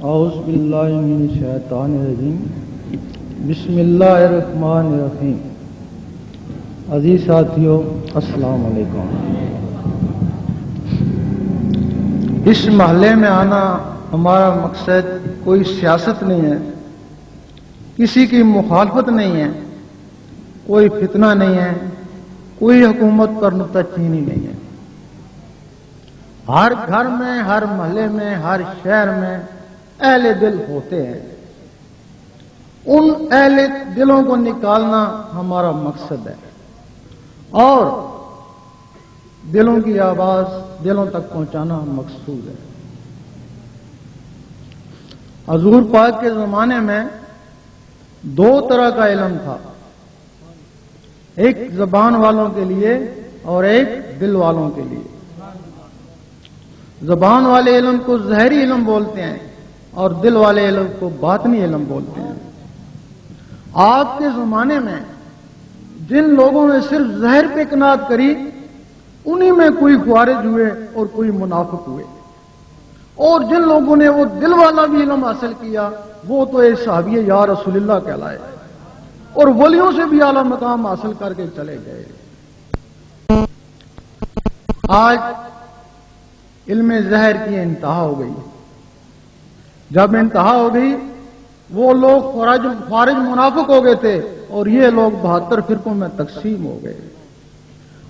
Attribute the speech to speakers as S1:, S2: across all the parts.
S1: اعوذ باللہ من الشیطان الرجیم بسم اللہ الرحمن الرحیم۔ عزیز ساتھیو، السلام علیکم۔ اس محلے میں آنا ہمارا مقصد کوئی سیاست نہیں ہے، کسی کی مخالفت نہیں ہے، کوئی فتنہ نہیں ہے، کوئی حکومت پر نکتہ چینی نہیں ہے۔ ہر گھر میں، ہر محلے میں، ہر شہر میں اہل دل ہوتے ہیں، ان اہل دلوں کو نکالنا ہمارا مقصد ہے اور دلوں کی آواز دلوں تک پہنچانا مقصود ہے۔ حضور پاک کے زمانے میں دو طرح کا علم تھا، ایک زبان والوں کے لیے اور ایک دل والوں کے لیے۔ زبان والے علم کو ظاہری علم بولتے ہیں اور دل والے علم کو باطنی علم بولتے ہیں۔ آپ کے زمانے میں جن لوگوں نے صرف ظاہر پہ قناعت کری، انہی میں کوئی خوارج ہوئے اور کوئی منافق ہوئے، اور جن لوگوں نے وہ دل والا بھی علم حاصل کیا وہ تو ایک صحابی یا رسول اللہ کہلائے اور ولیوں سے بھی اعلیٰ مقام حاصل کر کے چلے گئے۔ آج علم ظاہر کی انتہا ہو گئی۔ جب انتہا ہو گئی، وہ لوگ خارج منافق ہو گئے تھے اور یہ لوگ 72 فرقوں میں تقسیم ہو گئے۔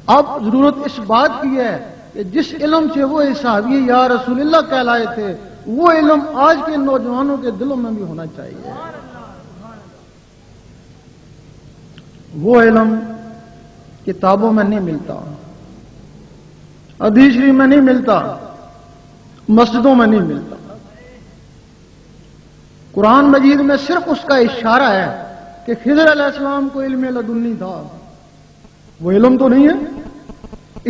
S1: اب ضرورت اس بات کی ہے کہ جس علم سے وہ صحابی یا رسول اللہ کہلائے تھے، وہ علم آج کے نوجوانوں کے دلوں میں بھی ہونا چاہیے۔ وہ علم کتابوں میں نہیں ملتا، حدیث شریف میں نہیں ملتا، مسجدوں میں نہیں ملتا۔ قرآن مجید میں صرف اس کا اشارہ ہے کہ خضر علیہ السلام کو علم لدنی تھا، وہ علم تو نہیں ہے،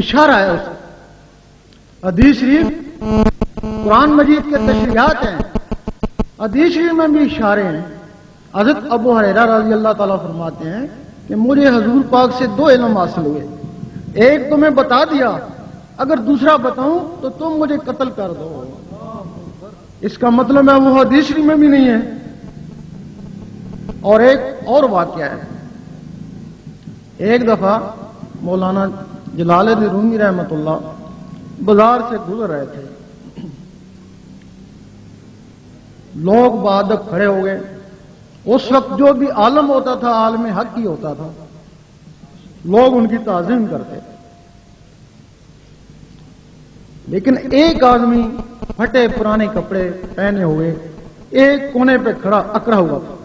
S1: اشارہ ہے اس کا۔ حدیث شریف قرآن مجید کے تشریحات ہیں، حدیث شریف میں بھی اشارے ہیں۔ حضرت ابو ہریرہ رضی اللہ تعالیٰ فرماتے ہیں کہ مجھے حضور پاک سے 2 علم حاصل ہوئے، ایک تمہیں بتا دیا، اگر دوسرا بتاؤں تو تم مجھے قتل کر دو۔ اس کا مطلب ہے وہ حدیث شریف میں بھی نہیں ہے۔ اور ایک اور واقعہ ہے، ایک دفعہ مولانا جلال الدین رومی رحمۃ اللہ بازار سے گزر رہے تھے، لوگ بعد کھڑے ہو گئے۔ اس وقت جو بھی عالم ہوتا تھا عالم حق ہی ہوتا تھا، لوگ ان کی تعظیم کرتے تھے، لیکن ایک آدمی پھٹے پرانے کپڑے پہنے ہوئے ایک کونے پہ کھڑا اکڑا ہوا تھا۔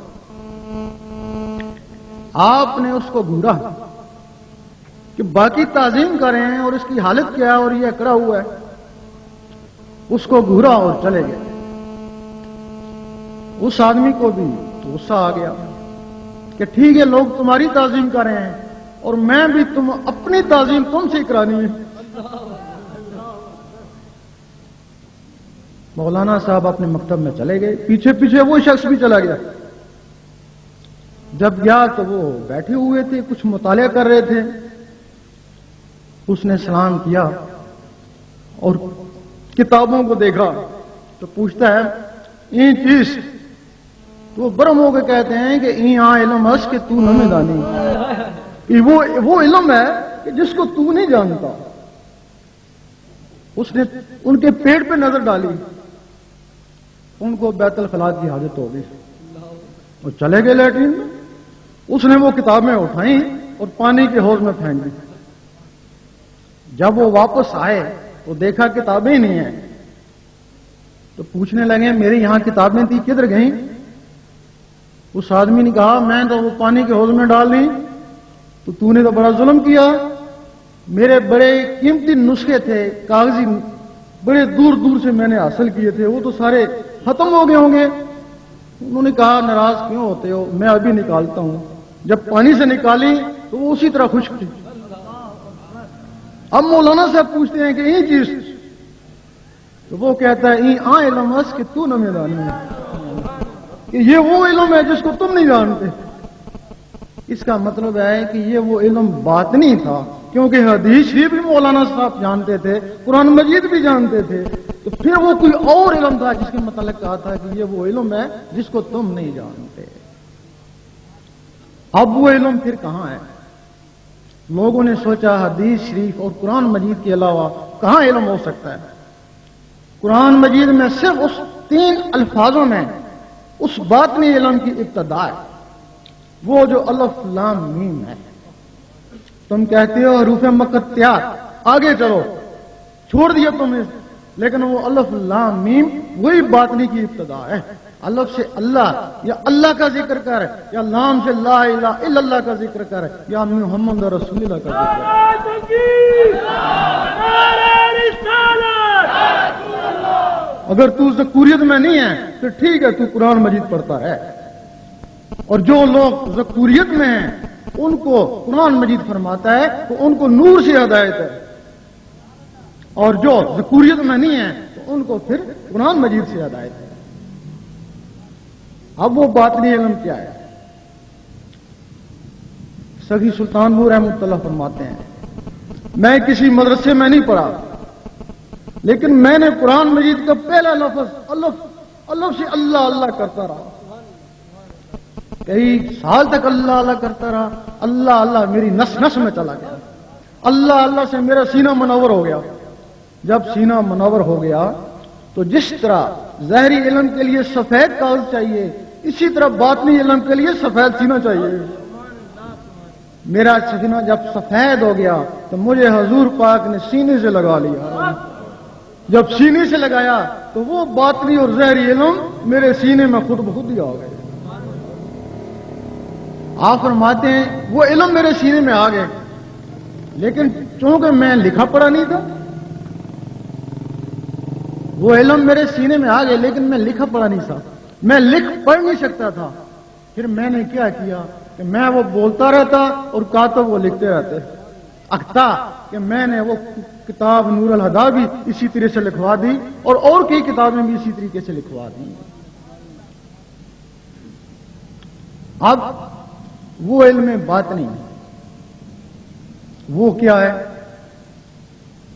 S1: آپ نے اس کو گھورا کہ باقی تعظیم کر رہے ہیں اور اس کی حالت کیا ہے اور یہ اکڑا ہوا ہے، اس کو گھورا اور چلے گئے۔ اس آدمی کو بھی غصہ آ گیا کہ ٹھیک ہے، لوگ تمہاری تعظیم کر رہے ہیں اور میں بھی اپنی تعظیم تم سے کرانی ہے۔ مولانا صاحب اپنے مکتب میں چلے گئے، پیچھے پیچھے وہ شخص بھی چلا گیا۔ جب گیا تو وہ بیٹھے ہوئے تھے، کچھ مطالعہ کر رہے تھے۔ اس نے سلام کیا اور کتابوں کو دیکھا تو پوچھتا ہے این چیز، تو وہ برم ہو کے کہتے ہیں کہ این آ علم اس کہ تو نہ میں دانی، وہ علم ہے کہ جس کو تو نہیں جانتا۔ اس نے ان کے پیٹ پہ نظر ڈالی، ان کو بیت الخلاء کی حاجت ہو گئی، وہ چلے گئے لیٹرین میں۔ اس نے وہ کتابیں اٹھائیں اور پانی کے حوض میں پھینک دی۔ جب وہ واپس آئے تو دیکھا کتابیں ہی نہیں ہیں، تو پوچھنے لگے میری یہاں کتابیں تھی کدھر گئیں؟ اس آدمی نے کہا میں تو وہ پانی کے حوض میں ڈال دی، تو نے تو بڑا ظلم کیا، میرے بڑے قیمتی نسخے تھے کاغذی، بڑے دور دور سے میں نے حاصل کیے تھے، وہ تو سارے ختم ہو گئے ہوں گے۔ انہوں نے کہا ناراض کیوں ہوتے ہو، میں ابھی نکالتا ہوں۔ جب پانی سے نکالی تو وہ اسی طرح خشک تھی۔ اب مولانا صاحب پوچھتے ہیں کہ یہ چیز، تو وہ کہتا ہے این آ علم اس کہ تو نہ میں دانی ہے، کہ یہ وہ علم ہے جس کو تم نہیں جانتے۔ اس کا مطلب ہے کہ یہ وہ علم باطنی تھا، کیونکہ حدیث شریف بھی مولانا صاحب جانتے تھے، قرآن مجید بھی جانتے تھے، تو تو پھر وہ کوئی اور علم تھا جس کے متعلق کہا تھا کہ یہ وہ علم ہے جس کو تم نہیں جانتے. اب وہ علم پھر کہاں ہے؟ لوگوں نے سوچا حدیث شریف اور قرآن مجید کے علاوہ کہاں علم ہو سکتا ہے. قرآن مجید میں صرف اس 3 الفاظوں میں اس باطنی علم کی ابتدا ہے، وہ جو الف لام میم ہے. تم کہتے ہو حروف مقطعات، آگے چلو، چھوڑ دیا تم نے، لیکن وہ الف لام میم وہی باطنی کی ابتدا ہے. الف سے اللہ یا اللہ کا ذکر کر، یا لام سے لا الہ الا اللہ کا ذکر کر، یا محمد رسول اللہ کا ذکر کر. اگر تو ذکوریت میں نہیں ہے تو ٹھیک ہے، تو قرآن مجید پڑھتا ہے. اور جو لوگ ذکوریت میں ہیں ان کو قرآن مجید فرماتا ہے تو ان کو نور سے ہدایت ہے، اور جو ذکوریت میں نہیں ہے تو ان کو پھر قرآن مجید سے ہدایت ہے. اب وہ باطنی علم کیا ہے؟ سخی سلطان نور رحمۃ اللہ فرماتے ہیں، میں کسی مدرسے میں نہیں پڑھا، لیکن میں نے قرآن مجید کا پہلا لفظ الف سے اللہ اللہ کرتا رہا. کئی سال تک اللہ اللہ کرتا رہا. اللہ اللہ میری نس نس میں چلا گیا. اللہ اللہ سے میرا سینہ منور ہو گیا. جب سینہ منور ہو گیا تو جس طرح ظاہری علم کے لیے سفید کاغذ چاہیے، اسی طرح باطنی علم کے لیے سفید سینہ چاہیے. میرا سینہ جب سفید ہو گیا تو مجھے حضور پاک نے سینے سے لگا لیا. جب سینے سے لگایا تو وہ باطنی اور ظاہری علم میرے سینے میں خود بخود ہی آ گئے. آپ فرماتے ہیں وہ علم میرے سینے میں آ گئے، لیکن چونکہ میں لکھا پڑھا نہیں تھا، وہ علم میرے سینے میں آ گئے لیکن میں لکھا پڑھا نہیں تھا، میں لکھ پڑھ نہیں سکتا تھا. پھر میں نے کیا کیا کہ میں وہ بولتا رہتا اور کاتب وہ لکھتے رہتے. اکتا کہ میں نے وہ کتاب نور الہدا بھی اسی طرح سے لکھوا دی اور کئی کتابیں بھی اسی طریقے سے لکھوا دی. اب وہ علم باطنی وہ کیا ہے؟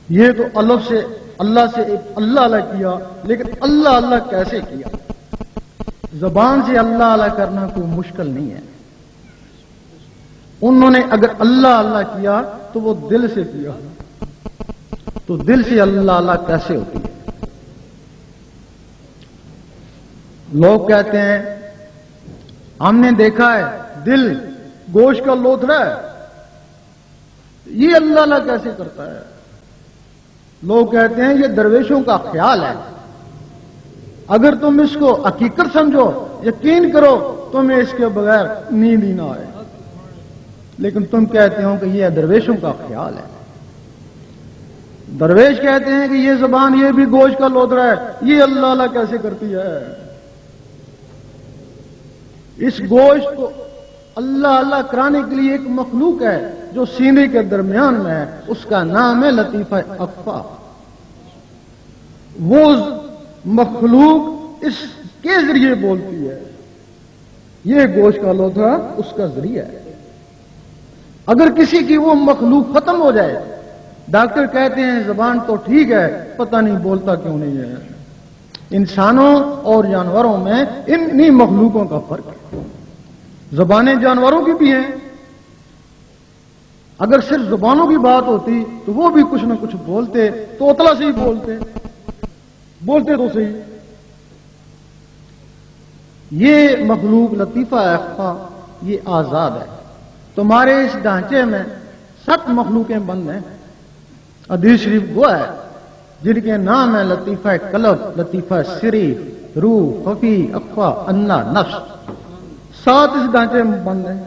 S1: یہ تو الف سے اللہ سے اللہ اللہ کیا، لیکن اللہ اللہ کیسے کیا؟ زبان سے اللہ اللہ کرنا کوئی مشکل نہیں ہے. انہوں نے اگر اللہ اللہ کیا تو وہ دل سے کیا، تو دل سے اللہ اللہ کیسے ہوتی ہے؟ لوگ کہتے ہیں ہم نے دیکھا ہے دل گوشت کا لوتھڑا ہے، یہ اللہ اللہ کیسے کرتا ہے؟ لوگ کہتے ہیں یہ درویشوں کا خیال ہے. اگر تم اس کو حقیقت سمجھو، یقین کرو، تمہیں اس کے بغیر نیند ہی نہ آئے. لیکن تم کہتے ہو کہ یہ درویشوں کا خیال ہے. درویش کہتے ہیں کہ یہ زبان یہ بھی گوشت کا لوتھڑا ہے، یہ اللہ اللہ کیسے کرتی ہے؟ اس گوشت کو اللہ اللہ کرانے کے لیے ایک مخلوق ہے جو سینے کے درمیان میں ہے، اس کا نام ہے لطیفہ اخفا. وہ مخلوق اس کے ذریعے بولتی ہے. یہ گوشت کا لوتھڑا اس کا ذریعہ ہے. اگر کسی کی وہ مخلوق ختم ہو جائے، ڈاکٹر کہتے ہیں زبان تو ٹھیک ہے، پتہ نہیں بولتا کیوں نہیں ہے. انسانوں اور جانوروں میں انہی مخلوقوں کا فرق ہے. زبانیں جانوروں کی بھی ہیں، اگر صرف زبانوں کی بات ہوتی تو وہ بھی کچھ نہ کچھ بولتے، توتلا سے ہی بولتے تو صحیح. یہ مخلوق لطیفہ اخفا یہ آزاد ہے. تمہارے اس ڈھانچے میں 7 مخلوقیں بند ہیں. حدیث شریف وہ ہے جن کے نام ہے لطیفہ قلب، لطیفہ سری، روح، خفی، اخفا، انا، نفس. 7 اس ڈھانچے میں بند ہیں.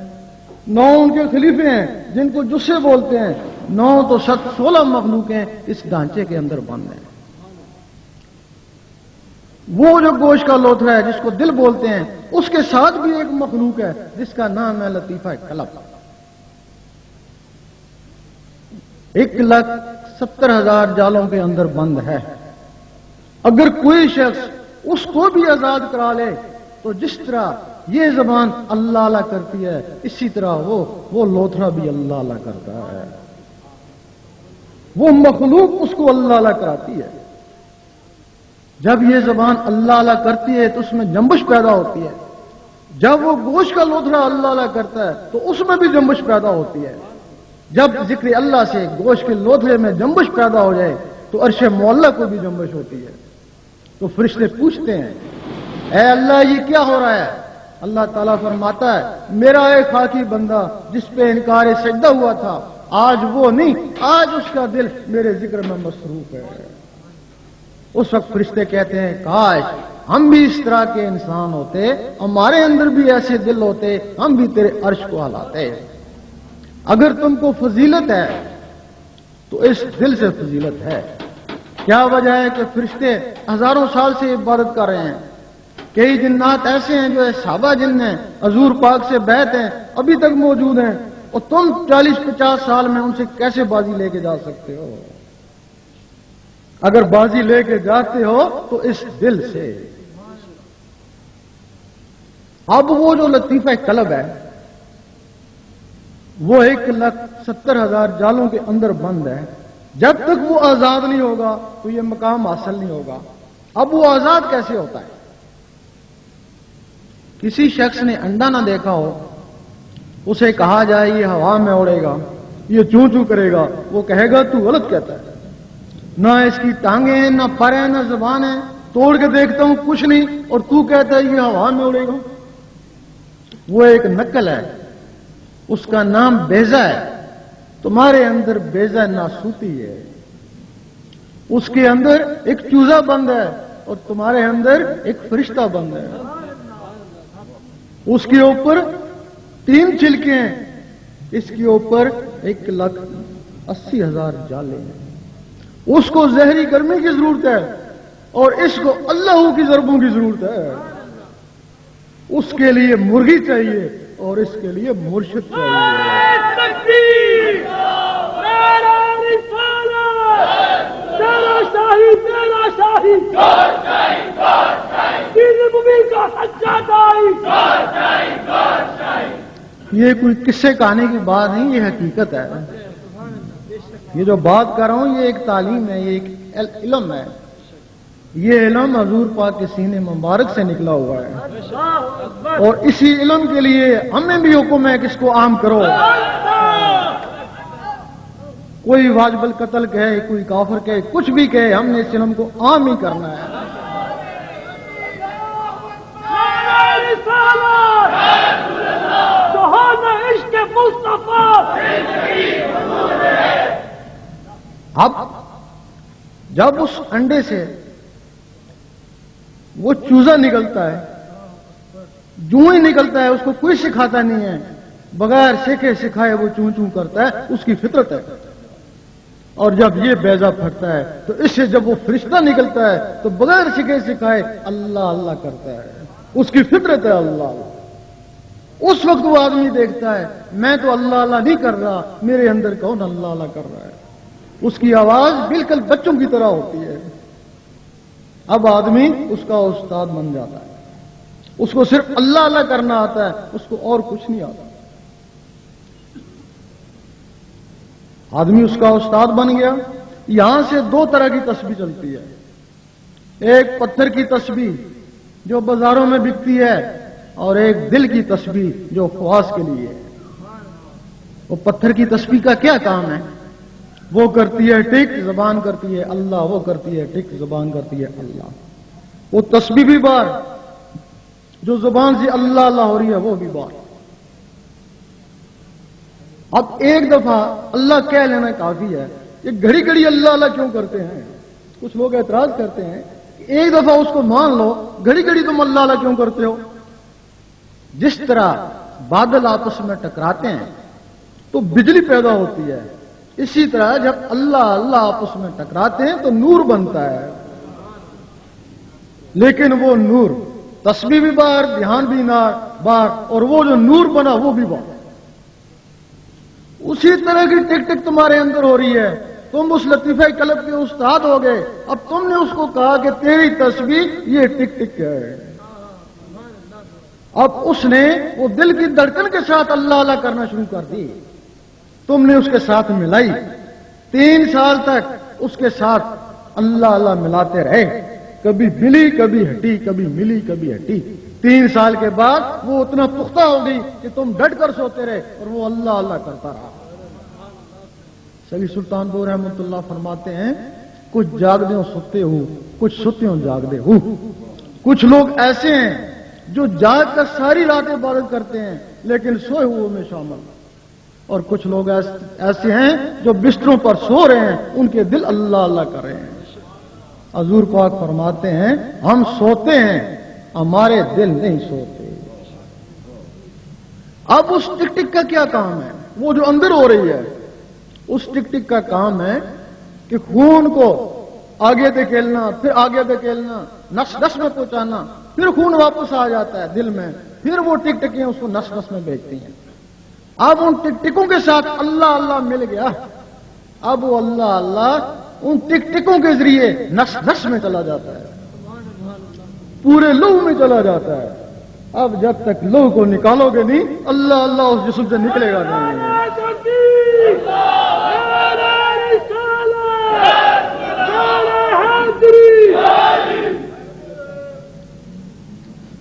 S1: 9 ان کے خلیفے ہیں جن کو جسے بولتے ہیں. 9 تو 16 مخلوقیں اس ڈھانچے کے اندر بند ہیں. وہ جو گوشت کا لوتھڑا ہے جس کو دل بولتے ہیں، اس کے ساتھ بھی ایک مخلوق ہے جس کا نام ہے لطیفہ قلب. 1,70,000 جالوں کے اندر بند ہے. اگر کوئی شخص اس کو بھی آزاد کرا لے تو جس طرح یہ زبان اللہ اللہ کرتی ہے، اسی طرح وہ لوتھڑا بھی اللہ اللہ کرتا ہے. وہ مخلوق اس کو اللہ اللہ کراتی ہے. جب یہ زبان اللہ اللہ کرتی ہے تو اس میں جنبش پیدا ہوتی ہے، جب وہ گوشت کا لوتھڑا اللہ اللہ کرتا ہے تو اس میں بھی جنبش پیدا ہوتی ہے۔ جب ذکر اللہ سے گوشت کے لوتھڑے میں جنبش پیدا ہو جائے تو عرش معلیٰ کو بھی جنبش ہوتی ہے۔ تو فرشتے پوچھتے ہیں اے اللہ یہ کیا ہو رہا ہے؟ اللہ تعالیٰ فرماتا ہے میرا ایک خاکی بندہ جس پہ انکار سجدہ ہوا تھا، آج وہ نہیں، آج اس کا دل میرے ذکر میں مصروف ہے۔ اس وقت فرشتے کہتے ہیں کاش ہم بھی اس طرح کے انسان ہوتے، ہمارے اندر بھی ایسے دل ہوتے، ہم بھی تیرے عرش کو ہلاتے۔ اگر تم کو فضیلت ہے تو اس دل سے فضیلت ہے۔ کیا وجہ ہے کہ فرشتے ہزاروں سال سے عبادت کر رہے ہیں؟ کئی جنات ایسے ہیں جو صحابہ جن ہیں، حضور پاک سے بیعت ہیں، ابھی تک موجود ہیں، اور تم 40-50 سال میں ان سے کیسے بازی لے کے جا سکتے ہو؟ اگر بازی لے کے جاتے ہو تو اس دل سے۔ اب وہ جو لطیفہ قلب ہے وہ 1,70,000 جالوں کے اندر بند ہے، جب تک وہ آزاد نہیں ہوگا تو یہ مقام حاصل نہیں ہوگا۔ اب وہ آزاد کیسے ہوتا ہے؟ کسی شخص نے انڈا نہ دیکھا ہو، اسے کہا جائے یہ ہوا میں اڑے گا، یہ چوں چوں کرے گا، وہ کہے گا تو غلط کہتا ہے، نہ اس کی ٹانگیں ہیں، نہ پر ہیں، نہ زبان ہے، توڑ کے دیکھتا ہوں کچھ نہیں، اور تو کہتا ہے یہ ہوا میں اڑے گا۔ وہ ایک نقل ہے، اس کا نام بیضہ ہے۔ تمہارے اندر بیضہ ناسوتی ہے، اس کے اندر ایک چوزا بند ہے، اور تمہارے اندر ایک فرشتہ بند ہے۔ اس کے اوپر 3 چھلکے ہیں، اس کے اوپر 1,80,000 جالے ہیں۔ اس کو زہری گرمی کی ضرورت ہے اور اس کو اللہ کی ضربوں کی ضرورت ہے۔ اس کے لیے مرغی چاہیے اور اس کے لیے مرشد چاہیے۔ یہ کوئی قصے کہانی کی بات نہیں، یہ حقیقت ہے۔ یہ جو بات کر رہا ہوں یہ ایک تعلیم ہے، یہ ایک علم ہے۔ یہ علم حضور پاک کے سینے مبارک سے نکلا ہوا ہے، اور اسی علم کے لیے ہمیں بھی حکم ہے کہ اس کو عام کرو۔ کوئی واجب القتل کہے، کوئی کافر کہے، کچھ بھی کہے، ہم نے اس علم کو عام ہی کرنا ہے۔ اب جب اس انڈے سے وہ چوزا نکلتا ہے، جو ہی نکلتا ہے، اس کو کوئی سکھاتا نہیں ہے، بغیر سیکھے سکھائے وہ چوں چوں کرتا ہے، اس کی فطرت ہے۔ اور جب یہ بیضہ پھٹتا ہے تو اس سے جب وہ فرشتہ نکلتا ہے تو بغیر سیکھے سکھائے اللہ اللہ کرتا ہے، اس کی فطرت ہے اللہ اللہ۔ اس وقت وہ آدمی دیکھتا ہے میں تو اللہ اللہ نہیں کر رہا، میرے اندر کون اللہ اللہ کر رہا ہے۔ اس کی آواز بالکل بچوں کی طرح ہوتی ہے۔ اب آدمی اس کا استاد بن جاتا ہے، اس کو صرف اللہ اللہ کرنا آتا ہے، اس کو اور کچھ نہیں آتا۔ آدمی اس کا استاد بن گیا۔ یہاں سے 2 طرح کی تسبیح چلتی ہے، ایک پتھر کی تسبیح جو بازاروں میں بکتی ہے، اور ایک دل کی تسبیح جو خواص کے لیے ہے۔ وہ پتھر کی تسبیح کا کیا کام ہے؟ وہ کرتی ہے ٹک، زبان کرتی ہے اللہ، وہ کرتی ہے ٹک، زبان کرتی ہے اللہ۔ وہ تسبیح بھی بار، جو زبان سے اللہ اللہ ہو رہی ہے وہ بھی بار۔ اب ایک دفعہ اللہ کہہ لینا کافی ہے، یہ گھڑی گھڑی اللہ اللہ کیوں کرتے ہیں؟ کچھ لوگ اعتراض کرتے ہیں کہ ایک دفعہ اس کو مان لو، گھڑی گھڑی تم اللہ اللہ کیوں کرتے ہو؟ جس طرح بادل آپس میں ٹکراتے ہیں تو بجلی پیدا ہوتی ہے، اسی طرح جب اللہ اللہ آپس میں ٹکراتے ہیں تو نور بنتا ہے۔ لیکن وہ نور تسبیح بھی بار، دھیان بھی بار، اور وہ جو نور بنا وہ بھی بار۔ اسی طرح کی ٹک ٹک تمہارے اندر ہو رہی ہے۔ تم اس لطیفہ قلب کے استاد ہو گئے، اب تم نے اس کو کہا کہ تیری تسبیح یہ ٹک ٹک ہے۔ اب اس نے وہ دل کی دھڑکن کے ساتھ اللہ اللہ کرنا شروع کر دی، تم نے اس کے ساتھ ملائی، 3 سال تک اس کے ساتھ اللہ اللہ ملاتے رہے، کبھی ملی کبھی ہٹی، کبھی ملی کبھی ہٹی۔ 3 سال کے بعد وہ اتنا پختہ ہو گئی کہ تم ڈٹ کر سوتے رہے اور وہ اللہ اللہ کرتا رہا۔ سلی سلطان بو رحمۃ اللہ فرماتے ہیں کچھ جاگدے ہو سوتے ہو، کچھ سوتے ہو جاگدے ہو۔ کچھ لوگ ایسے ہیں جو جاگ کر ساری رات عبادت کرتے ہیں لیکن سوئے ہوئے میں شامل، اور کچھ لوگ ایسے ہیں جو بستروں پر سو رہے ہیں، ان کے دل اللہ اللہ کر رہے ہیں۔ حضور پاک فرماتے ہیں ہم سوتے ہیں، ہمارے دل نہیں سوتے۔ اب اس ٹک ٹک کا کیا کام ہے؟ وہ جو اندر ہو رہی ہے، اس ٹک ٹک کا کام ہے کہ خون کو آگے دھکیلنا، پھر آگے دھکیلنا، نس نس میں پہنچانا، پھر خون واپس آ جاتا ہے دل میں، پھر وہ ٹک ٹکیں اس کو نس نس میں بھیجتی ہیں۔ اب ان ٹک ٹکوں کے ساتھ اللہ اللہ مل گیا، اب وہ اللہ اللہ ان ٹک ٹکوں کے ذریعے نس نس میں چلا جاتا ہے، پورے لوح میں چلا جاتا ہے۔ اب جب تک لوح کو نکالو گے نہیں، اللہ اللہ اس جسم سے نکلے گا نہیں۔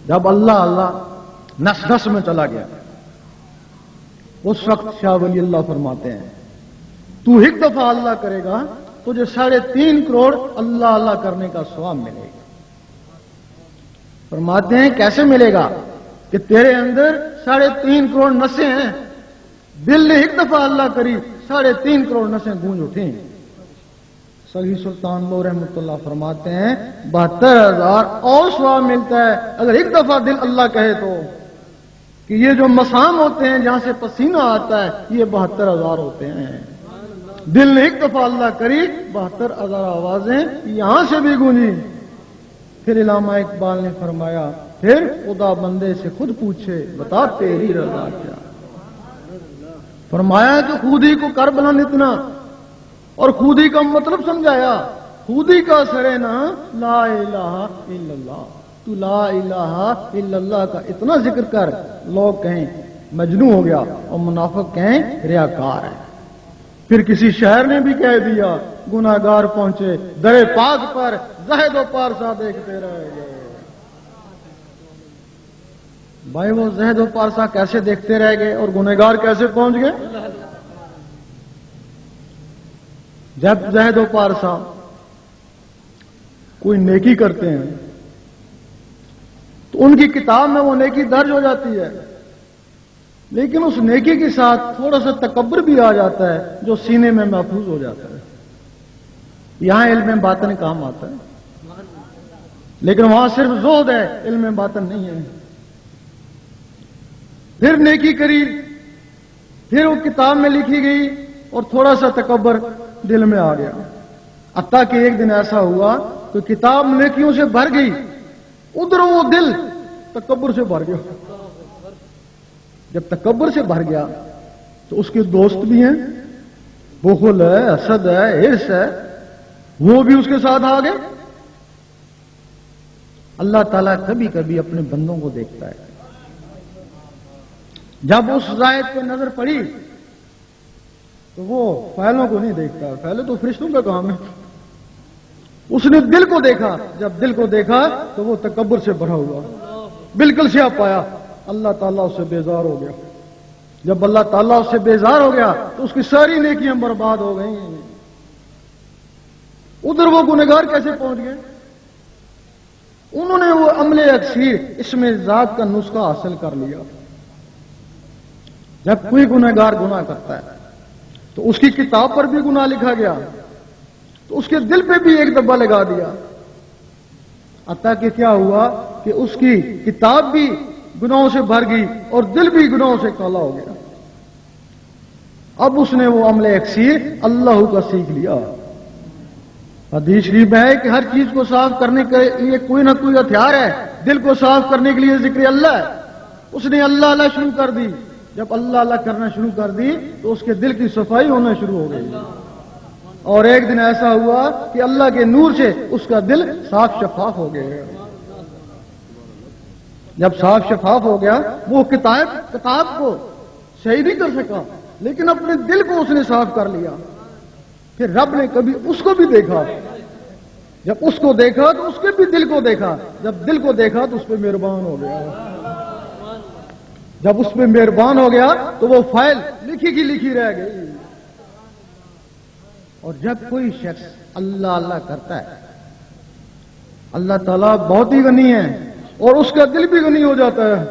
S1: جب اللہ اللہ نس نس میں چلا گیا، اس وقت شاہ ولی اللہ فرماتے ہیں تو ایک دفعہ اللہ کرے گا تجھے 3.5 کروڑ اللہ اللہ کرنے کا ثواب ملے گا۔ فرماتے ہیں کیسے ملے گا؟ کہ تیرے اندر 3.5 کروڑ نسیں ہیں، دل نے ایک دفعہ اللہ کری 3.5 کروڑ نسیں گونج اٹھیں۔ سلی سلطان بو رحمۃ اللہ فرماتے ہیں 72,000 اور ثواب ملتا ہے اگر ایک دفعہ دل اللہ کہے تو، کہ یہ جو مسام ہوتے ہیں جہاں سے پسینہ آتا ہے یہ 72,000 ہوتے ہیں۔ دل نے ایک دفعہ اللہ کری 72,000 آوازیں یہاں سے بھی گونجی۔ پھر علامہ اقبال نے فرمایا پھر خدا بندے سے خود پوچھے بتا تیری رضا کیا۔ فرمایا کہ خودی کو کر بلند اتنا، اور خودی کا مطلب سمجھایا، خودی کا سرے نا لا الہ الا اللہ، تو لا الہ الا اللہ کا اتنا ذکر کر لوگ کہیں مجنون ہو گیا اور منافق کہیں ریاکار ہے۔ پھر کسی شہر نے بھی کہہ دیا گناہگار پہنچے در پاک پر زہد و پارسا دیکھتے رہ گئے۔ بھائی وہ زہد و پارسا کیسے دیکھتے رہ گئے اور گنہگار کیسے پہنچ گئے؟ جب زہد و پارسا کوئی نیکی کرتے ہیں تو ان کی کتاب میں وہ نیکی درج ہو جاتی ہے، لیکن اس نیکی کے ساتھ تھوڑا سا تکبر بھی آ جاتا ہے جو سینے میں محفوظ ہو جاتا ہے۔ یہاں علم باطن کام آتا ہے، لیکن وہاں صرف زہد ہے، علم باطن نہیں ہے۔ پھر نیکی کری، پھر وہ کتاب میں لکھی گئی اور تھوڑا سا تکبر دل میں آ گیا، حتیٰ کہ ایک دن ایسا ہوا کہ کتاب نیکیوں سے بھر گئی، ادھر وہ دل تکبر سے بھر گیا۔ جب تکبر سے بھر گیا تو اس کے دوست بھی ہیں، بخل ہے، حسد ہے، ہرس ہے، وہ بھی اس کے ساتھ آ گئے۔ اللہ تعالیٰ کبھی کبھی اپنے بندوں کو دیکھتا ہے۔ جب اس زائد پہ نظر پڑی تو وہ فعلوں کو نہیں دیکھتا، پہلے تو فرشتوں کا کام ہے۔ اس نے دل کو دیکھا، جب دل کو دیکھا تو وہ تکبر سے بھرا ہوا، بالکل سیاہ پایا، اللہ تعالیٰ اس سے بیزار ہو گیا۔ جب اللہ تعالیٰ اس سے بیزار ہو گیا تو اس کی ساری نیکیاں برباد ہو گئیں۔ ادھر وہ گنہگار کیسے پہنچ گئے؟ انہوں نے وہ عمل اکثیر اسم ذات کا نسخہ حاصل کر لیا۔ جب کوئی گنہگار گناہ کرتا ہے تو اس کی کتاب پر بھی گناہ لکھا گیا تو اس کے دل پہ بھی ایک دبا لگا دیا، حتیٰ کہ کیا ہوا کہ اس کی کتاب بھی گناہوں سے بھر گئی اور دل بھی گناہوں سے کالا ہو گیا۔ اب اس نے وہ عمل اکثیر اللہ کا سیکھ لیا۔ حدیث شریف ہے کہ ہر چیز کو صاف کرنے کے لیے کوئی نہ کوئی ہتھیار ہے، دل کو صاف کرنے کے لیے ذکر اللہ ہے۔ اس نے اللہ اللہ شروع کر دی، جب اللہ اللہ کرنا شروع کر دی تو اس کے دل کی صفائی ہونا شروع ہو گئی، اور ایک دن ایسا ہوا کہ اللہ کے نور سے اس کا دل صاف شفاف ہو گیا۔ جب صاف شفاف ہو گیا وہ کتاب کو صحیح نہیں کر سکا، لیکن اپنے دل کو اس نے صاف کر لیا۔ پھر رب نے کبھی اس کو بھی دیکھا جب اس کو دیکھا تو اس کے بھی دل کو دیکھا، جب دل کو دیکھا تو اس پہ مہربان ہو گیا، جب اس پہ مہربان ہو گیا تو وہ فائل لکھی کی لکھی رہ گئی۔ اور جب کوئی شخص اللہ اللہ کرتا ہے، اللہ تعالیٰ بہت ہی غنی ہے اور اس کا دل بھی غنی ہو جاتا ہے،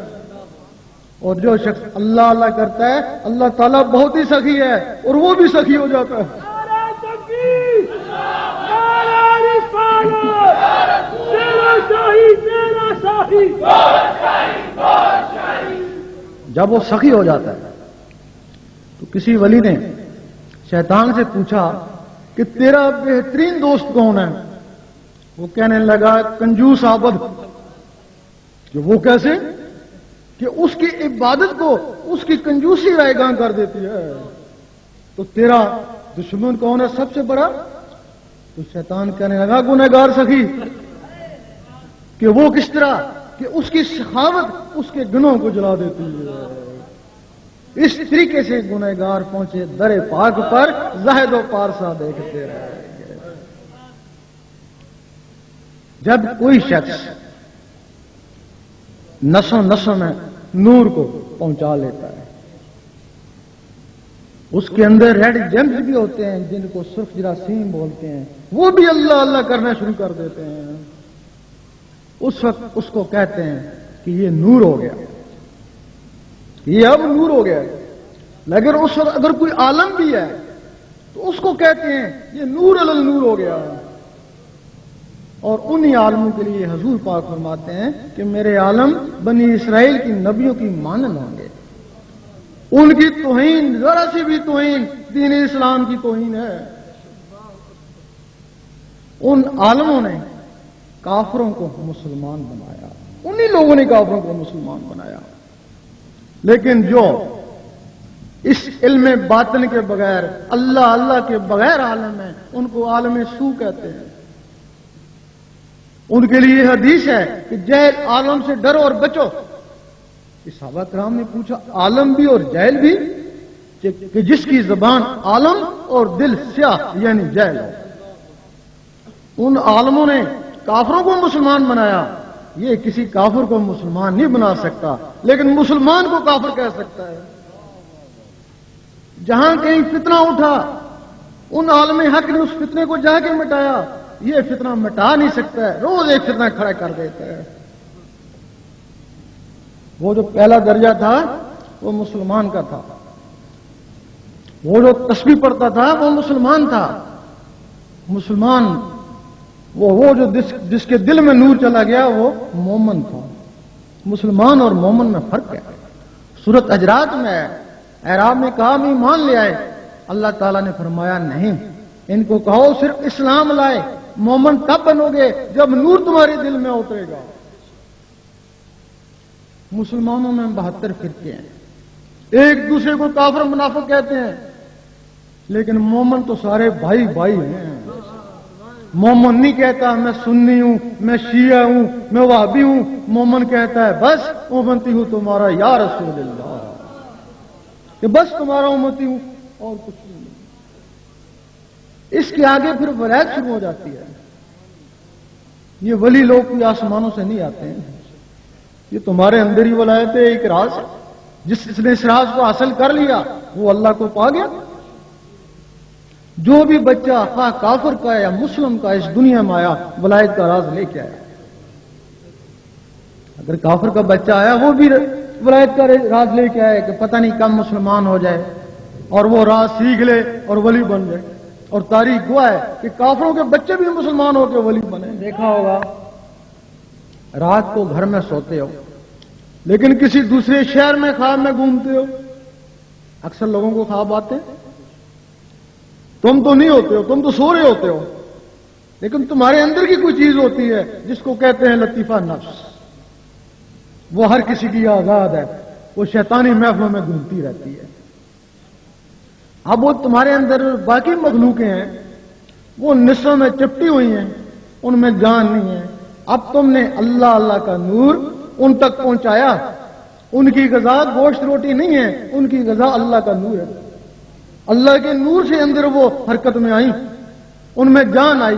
S1: اور جو شخص اللہ اللہ کرتا ہے اللہ تعالیٰ بہت ہی سخی ہے اور وہ بھی سخی ہو جاتا ہے۔ جب وہ سخی ہو جاتا ہے تو کسی ولی نے شیطان سے پوچھا کہ تیرا بہترین دوست کون ہے؟ وہ کہنے لگا کنجوس عابد۔ کہ وہ کیسے؟ کہ اس کی عبادت کو اس کی کنجوسی رائے گاں کر دیتی ہے۔ تو تیرا دشمن کون ہے سب سے بڑا؟ تو شیطان کہنے لگا گنہگار سخی۔ کہ وہ کس طرح؟ کہ اس کی سخاوت اس کے گناہوں کو جلا دیتی ہے۔ اس طریقے سے گنہگار پہنچے در پاک پر، زاہد و پارسا دیکھتے رہے گے۔ جب کوئی شخص نسوں نسوں میں نور کو پہنچا لیتا ہے، اس کے اندر ریڈ جیمز بھی ہوتے ہیں جن کو سرخ جراثیم بولتے ہیں، وہ بھی اللہ اللہ کرنا شروع کر دیتے ہیں، اس وقت اس کو کہتے ہیں کہ یہ نور ہو گیا، یہ اب نور ہو گیا۔ لیکن اس وقت اگر کوئی عالم بھی ہے تو اس کو کہتے ہیں یہ نور علی نور ہو گیا۔ اور انہی عالموں کے لیے حضور پاک فرماتے ہیں کہ میرے عالم بنی اسرائیل کی نبیوں کی مانند ہوں گے، ان کی توہین ذرا سی بھی توہین دین اسلام کی توہین ہے۔ ان عالموں نے کافروں کو مسلمان بنایا، انہی لوگوں نے کافروں کو مسلمان بنایا۔ لیکن جو اس علم باطن کے بغیر، اللہ اللہ کے بغیر عالم ہیں، ان کو عالم سو کہتے ہیں۔ ان کے لیے حدیث ہے کہ جہل عالم سے ڈرو اور بچو۔ صحابہ کرام نے پوچھا عالم بھی اور جہل بھی؟ کہ جس کی زبان عالم اور دل سیاہ یعنی جہل ہو۔ ان عالموں نے کافروں کو مسلمان بنایا، یہ کسی کافر کو مسلمان نہیں بنا سکتا، لیکن مسلمان کو کافر کہہ سکتا ہے۔ جہاں کہیں فتنہ اٹھا، ان عالم حق نے اس فتنے کو جا کے مٹایا، یہ فتنہ مٹا نہیں سکتا ہے، روز ایک فتنہ کھڑا کر دیتا ہے۔ وہ جو پہلا درجہ تھا وہ مسلمان کا تھا، وہ جو تسبیح پڑھتا تھا وہ مسلمان تھا، مسلمان وہ جو جس کے دل میں نور چلا گیا وہ مومن تھا۔ مسلمان اور مومن میں فرق ہے۔ سورۃ حجرات میں اعراب نے کہا ہم ایمان لے آئے، اللہ تعالیٰ نے فرمایا نہیں، ان کو کہو صرف اسلام لائے۔ مومن کب بنو گے؟ جب نور تمہارے دل میں اترے گا۔ مسلمانوں میں 72 فرقے ہیں، ایک دوسرے کو کافر منافق کہتے ہیں، لیکن مومن تو سارے بھائی بھائی ہیں۔ مومن نہیں کہتا میں سنی ہوں، میں شیعہ ہوں، میں وہابی ہوں، مومن کہتا ہے بس امتی ہوں تمہارا یا رسول اللہ، کہ بس تمہارا امتی ہوں اور کچھ نہیں۔ اس کے آگے پھر ولایت شروع ہو جاتی ہے۔ یہ ولی لوگ کوئی آسمانوں سے نہیں آتے ہیں، یہ تمہارے اندر ہی ولایت ہے، ایک راز ہے۔ جس نے اس راز کو حاصل کر لیا وہ اللہ کو پا گیا۔ جو بھی بچہ خواہ کافر کا ہے یا مسلم کا اس دنیا میں آیا ولایت کا راز لے کے آیا۔ اگر کافر کا بچہ آیا وہ بھی ولایت کا راز لے کے آئے کہ پتہ نہیں کب مسلمان ہو جائے اور وہ راز سیکھ لے اور ولی بن جائے۔ اور تاریخ گواہ ہے کہ کافروں کے بچے بھی مسلمان ہو کے ولی بنے۔ دیکھا ہوگا رات کو گھر میں سوتے ہو لیکن کسی دوسرے شہر میں خواب میں گھومتے ہو، اکثر لوگوں کو خواب آتے ہیں، تم تو نہیں ہوتے ہو، تم تو سو رہے ہوتے ہو، لیکن تمہارے اندر کی کوئی چیز ہوتی ہے جس کو کہتے ہیں لطیفہ نفس، وہ ہر کسی کی آزاد ہے، وہ شیطانی محفلوں میں گھومتی رہتی ہے۔ اب وہ تمہارے اندر باقی مخلوقیں ہیں، وہ نسوں میں چپٹی ہوئی ہیں، ان میں جان نہیں ہے۔ اب تم نے اللہ اللہ کا نور ان تک پہنچایا، ان کی غذا گوشت روٹی نہیں ہے، ان کی غذا اللہ کا نور ہے۔ اللہ کے نور سے اندر وہ حرکت میں آئی، ان میں جان آئی،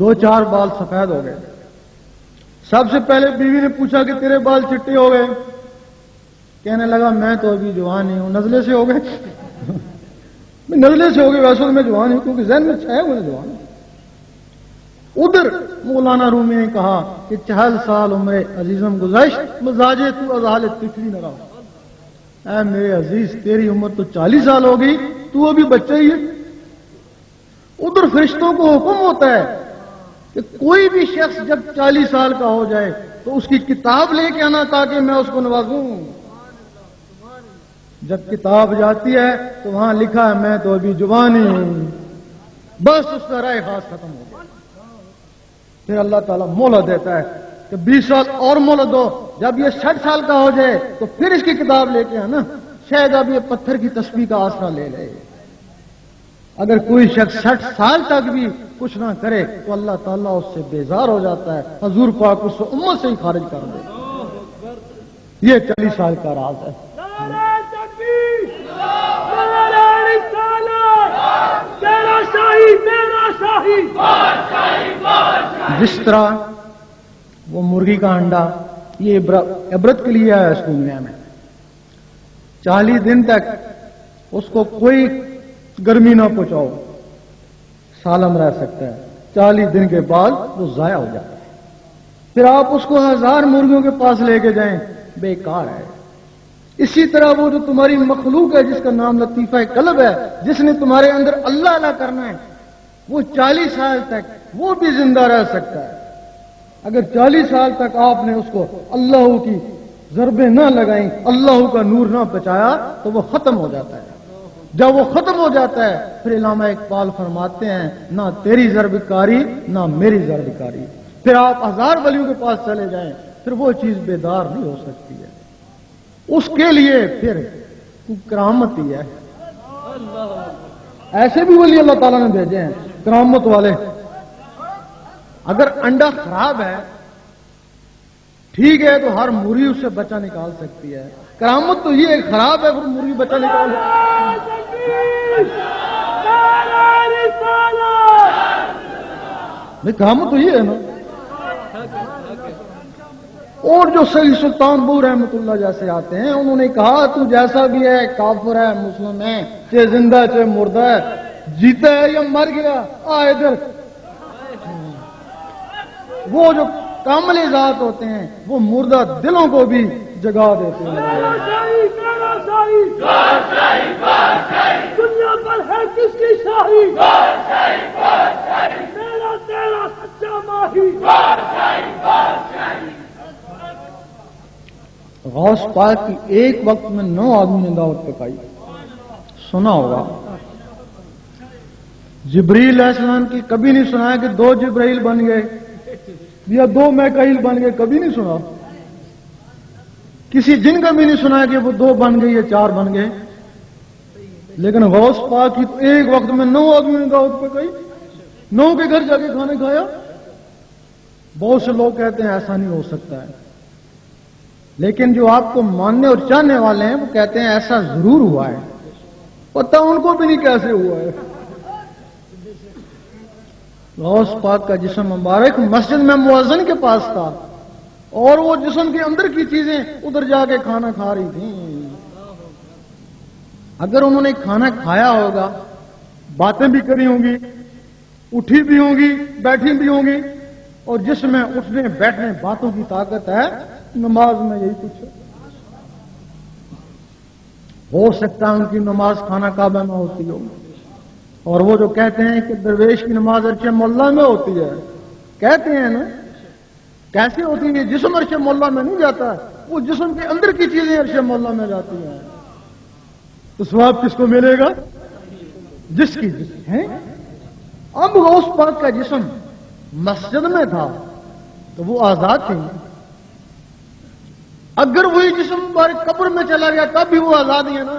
S1: 2-4 بال سفید ہو گئے. سب سے پہلے بیوی نے پوچھا کہ تیرے بال چٹے ہو گئے؟ کہنے لگا میں تو ابھی جوان ہی ہوں. نزلے سے ہو گئے؟ نزلے سے ہو گئے، ویسے تو میں جوان ہوں، کیونکہ ذہن میں چھایا ہوا جوان. ادھر مولانا رومی نے کہا کہ 40 سال عمر عزیزم گزشت، مزاجے تو ازحال طفلی نہ رہا. اے میرے عزیز، تیری عمر تو 40 سال ہو گئی، تو ابھی بچہ ہی ہے. ادھر فرشتوں کو حکم ہوتا ہے کہ کوئی بھی شخص جب 40 سال کا ہو جائے تو اس کی کتاب لے کے آنا تاکہ میں اس کو نوازوں. جب کتاب جاتی ہے تو وہاں لکھا ہے میں تو ابھی جوان ہی ہوں. بس اس کا رائے خاص ختم ہو گیا. پھر اللہ تعالیٰ مہلت دیتا ہے کہ 20 سال اور مہلت دو. جب یہ 60 سال کا ہو جائے تو پھر اس کی کتاب لے کے آنا. شاید اب یہ پتھر کی تسبیح کا آسرا لے لے. اگر کوئی شخص 60 سال تک بھی کچھ نہ کرے تو اللہ تعالیٰ اس سے بیزار ہو جاتا ہے. حضور پاک اس کو امت سے ہی خارج کر دے. یہ 40 سال کا راز ہے. جس طرح وہ مرغی کا انڈا یہ عبرت کے لیے ہے اس دنیا میں. 40 دن تک اس کو کوئی گرمی نہ پہنچاؤ، سالم رہ سکتا ہے. 40 دن کے بعد وہ ضائع ہو جاتا ہے. پھر آپ اس کو 1000 مرغیوں کے پاس لے کے جائیں، بیکار ہے. اسی طرح وہ جو تمہاری مخلوق ہے جس کا نام لطیفہ قلب ہے، جس نے تمہارے اندر اللہ اللہ کرنا ہے، وہ 40 سال تک وہ بھی زندہ رہ سکتا ہے. اگر 40 سال تک آپ نے اس کو اللہ کی ضربیں نہ لگائیں، اللہ کا نور نہ بچایا تو وہ ختم ہو جاتا ہے. جب وہ ختم ہو جاتا ہے پھر علامہ اقبال فرماتے ہیں نہ تیری ضرب کاری نہ میری ضرب کاری. پھر آپ 1000 ولیوں کے پاس چلے جائیں، پھر وہ چیز بیدار نہیں ہو سکتی ہے. اس کے لیے پھر کرامت ہی ہے. ایسے بھی ولی اللہ تعالیٰ نے بھیجے ہیں کرامت والے. اگر انڈا خراب ہے ٹھیک ہے تو ہر مرغی اس سے بچہ نکال سکتی ہے. کرامت تو یہ خراب ہے پھر مرغی بچہ نکال. کرامت تو یہ ہے نا. اور جو سید سلطان بو رحمت اللہ جیسے آتے ہیں انہوں نے کہا تو جیسا بھی ہے کافر ہے مسلم ہے چاہے زندہ چاہے مردہ ہے جیتا ہے یا مر گیا آ ادھر. وہ جو کامل ذات ہوتے ہیں وہ مردہ دلوں کو بھی جگا دیتے ہیں. دنیا پر ہے کس کی شاہی تیرا تیرا سچا ماہی. غوث پاک کی ایک وقت میں 9 آدمی نے دعوت پکائی. سنا ہوگا جبریل علیہ السلام کی کبھی نہیں سنا کہ 2 جبرائیل بن گئے یا 2 میکائیل بن گئے، کبھی نہیں سنا. کسی جن کا بھی نہیں سنا کہ وہ 2 بن گئے یا 4 بن گئے. لیکن غوث پاک کی تو ایک وقت میں 9 آدمی نے دعوت پکائی، 9 کے گھر جا کے کھانے کھایا. بہت سے لوگ کہتے ہیں ایسا نہیں ہو سکتا ہے، لیکن جو آپ کو ماننے اور چاہنے والے ہیں وہ کہتے ہیں ایسا ضرور ہوا ہے. پتہ ان کو بھی نہیں کیسے ہوا ہے. غوث پاک کا جسم مبارک مسجد میں مؤذن کے پاس تھا اور وہ جسم کے اندر کی چیزیں ادھر جا کے کھانا کھا رہی تھیں. اگر انہوں نے کھانا کھایا ہوگا باتیں بھی کری ہوں گی، اٹھی بھی ہوں گی، بیٹھی بھی ہوں گی. اور جس میں اٹھنے بیٹھنے باتوں کی طاقت ہے نماز میں یہی کچھ ہے. ہو سکتا ہے ان کی نماز خانہ کعبہ میں ہوتی ہو. اور وہ جو کہتے ہیں کہ درویش کی نماز عرش مولا میں ہوتی ہے، کہتے ہیں نا کیسے ہوتی ہے؟ جسم عرش مولا میں نہیں جاتا، وہ جسم کے اندر کی چیزیں عرش مولا میں جاتی ہیں. تو ثواب کس کو ملے گا؟ جس کی جسم ہے. اب غوث پاک کا جسم مسجد میں تھا تو وہ آزاد تھے. اگر وہی جسم مبارک قبر میں چلا گیا تب بھی وہ آزاد ہی ہے نا.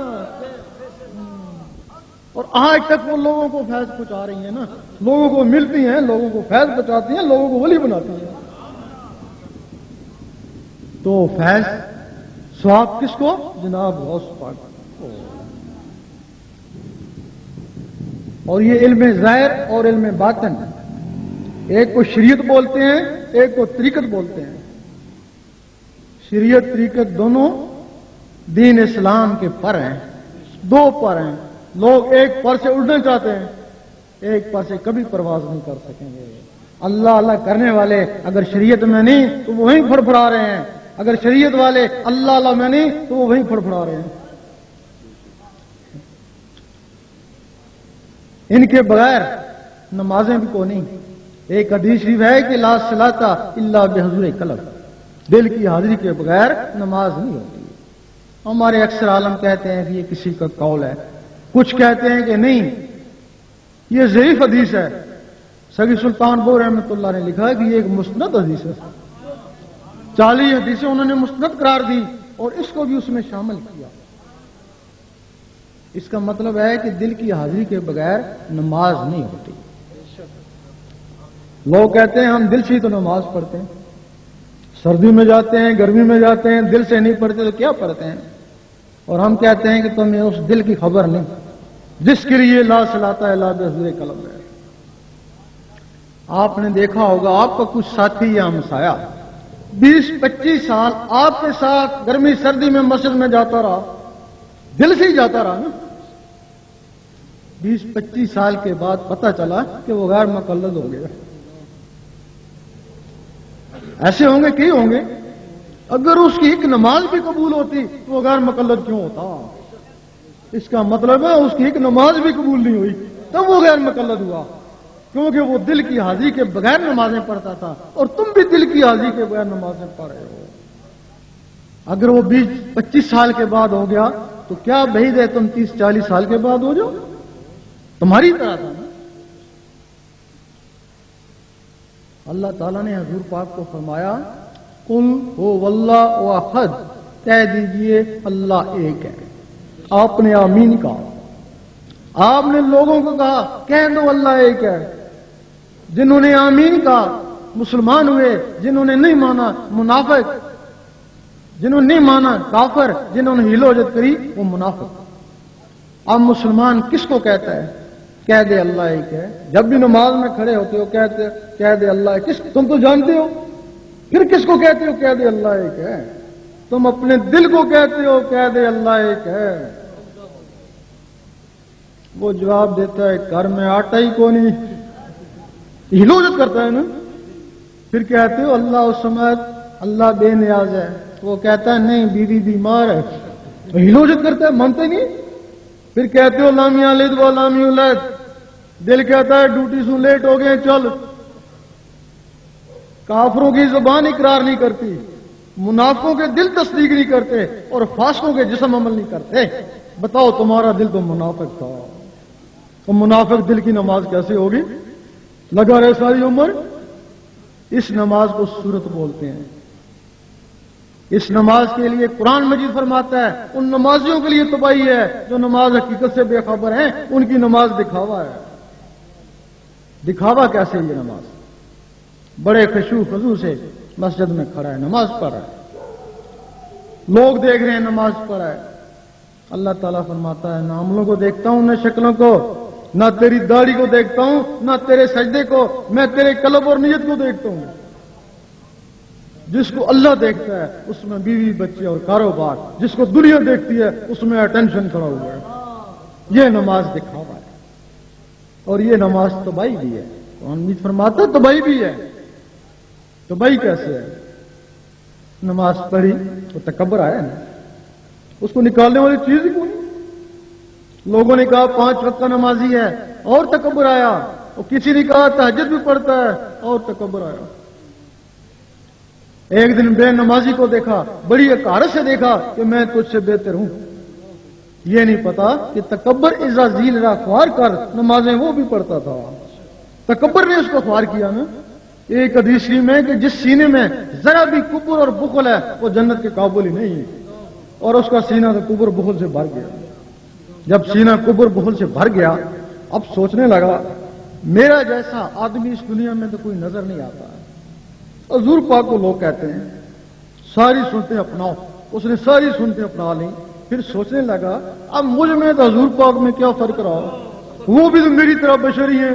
S1: اور آج تک وہ لوگوں کو فیض پہنچا رہی ہیں نا، لوگوں کو ملتی ہیں، لوگوں کو فیض پہنچاتی ہیں، لوگوں کو ولی بناتی ہیں. تو فیض ثواب کس کو؟ جناب غوث پاک. اور یہ علم ظاہر اور علم باطن ایک کو شریعت بولتے ہیں، ایک کو طریقت بولتے ہیں۔ شریعت طریقت دونوں دین اسلام کے پر ہیں، دو پر ہیں۔ لوگ ایک پر سے اڑنا چاہتے ہیں، ایک پر سے کبھی پرواز نہیں کر سکیں گے۔ اللہ اللہ کرنے والے اگر شریعت میں نہیں تو وہ وہیں پھڑپھڑا رہے ہیں، اگر شریعت والے اللہ اللہ میں نہیں تو وہ وہیں پھڑپھڑا رہے ہیں۔ ان کے بغیر نمازیں بھی کو نہیں۔ ایک حدیث شریف ہے کہ لا صلاۃ الا بحضور قلب، دل کی حاضری کے بغیر نماز نہیں ہوتی۔ ہمارے اکثر عالم کہتے ہیں کہ یہ کسی کا قول ہے، کچھ کہتے ہیں کہ نہیں یہ ضعیف حدیث ہے۔ سگی سلطان بو رحمۃ اللہ نے لکھا ہے کہ یہ ایک مستند حدیث ہے، 40 حدیثیں انہوں نے مستند قرار دی اور اس کو بھی اس میں شامل کیا۔ اس کا مطلب ہے کہ دل کی حاضری کے بغیر نماز نہیں ہوتی۔ لوگ کہتے ہیں ہم دل سے ہی تو نماز پڑھتے ہیں، سردی میں جاتے ہیں، گرمی میں جاتے ہیں، دل سے نہیں پڑھتے تو کیا پڑھتے ہیں؟ اور ہم کہتے ہیں کہ تمہیں اس دل کی خبر نہیں جس کے لیے لا صلاۃ الا بحضور قلب ہے۔ آپ نے دیکھا ہوگا آپ کا کچھ ساتھی یا ہمسایہ 20-25 سال آپ کے ساتھ گرمی سردی میں مسجد میں جاتا رہا، دل سے ہی جاتا رہا نا۔ 20-25 سال کے بعد پتہ چلا کہ وہ غیر مقلد ہو گیا۔ ایسے ہوں گے کہ ہوں گے؟ اگر اس کی ایک نماز بھی قبول ہوتی تو وہ غیر مقلد کیوں ہوتا؟ اس کا مطلب ہے اس کی ایک نماز بھی قبول نہیں ہوئی تب وہ غیر مقلد ہوا، کیونکہ وہ دل کی حاضری کے بغیر نمازیں پڑھتا تھا، اور تم بھی دل کی حاضری کے بغیر نمازیں پڑھ رہے ہو۔ اگر وہ 20-25 سال کے بعد ہو گیا تو کیا بعید ہے تم 30-40 سال کے بعد ہو جاؤ؟ تمہاری طرح تھا نا۔ اللہ تعالیٰ نے حضور پاک کو فرمایا قل هو اللہ احد، کہہ دیجئے اللہ ایک ہے۔ آپ نے آمین کہا، آپ نے لوگوں کو کہا کہہ دو اللہ ایک ہے۔ جنہوں نے آمین کہا مسلمان ہوئے، جنہوں نے نہیں مانا منافق، جنہوں نے نہیں مانا کافر، جنہوں نے ہیل و حجت کری وہ منافق۔ اب مسلمان کس کو کہتا ہے؟ کہہ دے اللہ ایک ہے۔ جب بھی نماز میں کھڑے ہوتے ہو کہہ دے اللہ ایک، تم تو جانتے ہو، پھر کس کو کہتے ہو کہہ دے اللہ ایک ہے؟ تم اپنے دل کو کہتے ہو کہہ دے اللہ ایک ہے۔ وہ جواب دیتا ہے گھر میں آٹا ہی کو نہیں، ہیل و حجت کرتا ہے نا۔ پھر کہتے ہو اللہ الصمد، اللہ بے نیاز ہے، وہ کہتا ہے نہیں بیوی بیمار ہے، ہیل و حجت کرتا ہے، مانتے نہیں۔ پھر کہتے ہو لامی یلد و لامی یولد، دل کہتا ہے ڈیوٹی سے لیٹ ہو گئے چل۔ کافروں کی زبان اقرار نہیں کرتی، منافقوں کے دل تصدیق نہیں کرتے، اور فاسقوں کے جسم عمل نہیں کرتے۔ بتاؤ تمہارا دل تو منافق تھا، تو منافق دل کی نماز کیسے ہوگی؟ لگا رہے ساری عمر۔ اس نماز کو صورت بولتے ہیں۔ اس نماز کے لیے قرآن مجید فرماتا ہے ان نمازیوں کے لیے تباہی ہے جو نماز حقیقت سے بے خبر ہیں، ان کی نماز دکھاوا ہے۔ دکھاوا کیسے؟ یہ نماز بڑے خشوع خضوع سے مسجد میں کھڑا ہے، نماز پڑھ رہا ہے، لوگ دیکھ رہے ہیں نماز پڑھ رہا ہے۔ اللہ تعالیٰ فرماتا ہے نہ عملوں کو دیکھتا ہوں نہ شکلوں کو، نہ تیری داڑھی کو دیکھتا ہوں نہ تیرے سجدے کو، میں تیرے قلب اور نیت کو دیکھتا ہوں۔ جس کو اللہ دیکھتا ہے اس میں بیوی بچے اور کاروبار، جس کو دنیا دیکھتی ہے اس میں اٹینشن کھڑا ہوا ہے۔ یہ نماز دکھاوا ہے، اور یہ نماز تباہی بھی ہے۔ قرآن مجید فرماتا ہے تباہی بھی ہے۔ تباہی کیسے ہے؟ نماز پڑھی تو تکبر آیا نا، اس کو نکالنے والی چیز ہی کوئی نہیں۔ لوگوں نے کہا 5 وقت کا نمازی ہے اور تکبر آیا، اور کسی نے کہا تہجد بھی پڑھتا ہے اور تکبر آیا۔ ایک دن بے نمازی کو دیکھا، بڑی حقارت سے دیکھا کہ میں تجھ سے بہتر ہوں۔ یہ نہیں پتا کہ تکبر اذا ذیل را خوار کر، نمازیں وہ بھی پڑھتا تھا، تکبر نے اس کو خوار کیا نا۔ ایک حدیث شریف میں کہ جس سینے میں ذرا بھی کبر اور بخل ہے وہ جنت کے قابل ہی نہیں ہے، اور اس کا سینہ تو کبر بخل سے بھر گیا۔ جب سینہ کبر بخل سے بھر گیا اب سوچنے لگا میرا جیسا آدمی اس دنیا میں تو کوئی نظر نہیں آتا۔ حضور پاک کو لوگ کہتے ہیں ساری سنتیں اپناؤ، اس نے ساری سنتیں اپنا لی۔ پھر سوچنے لگا اب مجھ میں تو حضور پاک میں کیا فرق رہا، وہ بھی تو میری طرح بشری ہیں،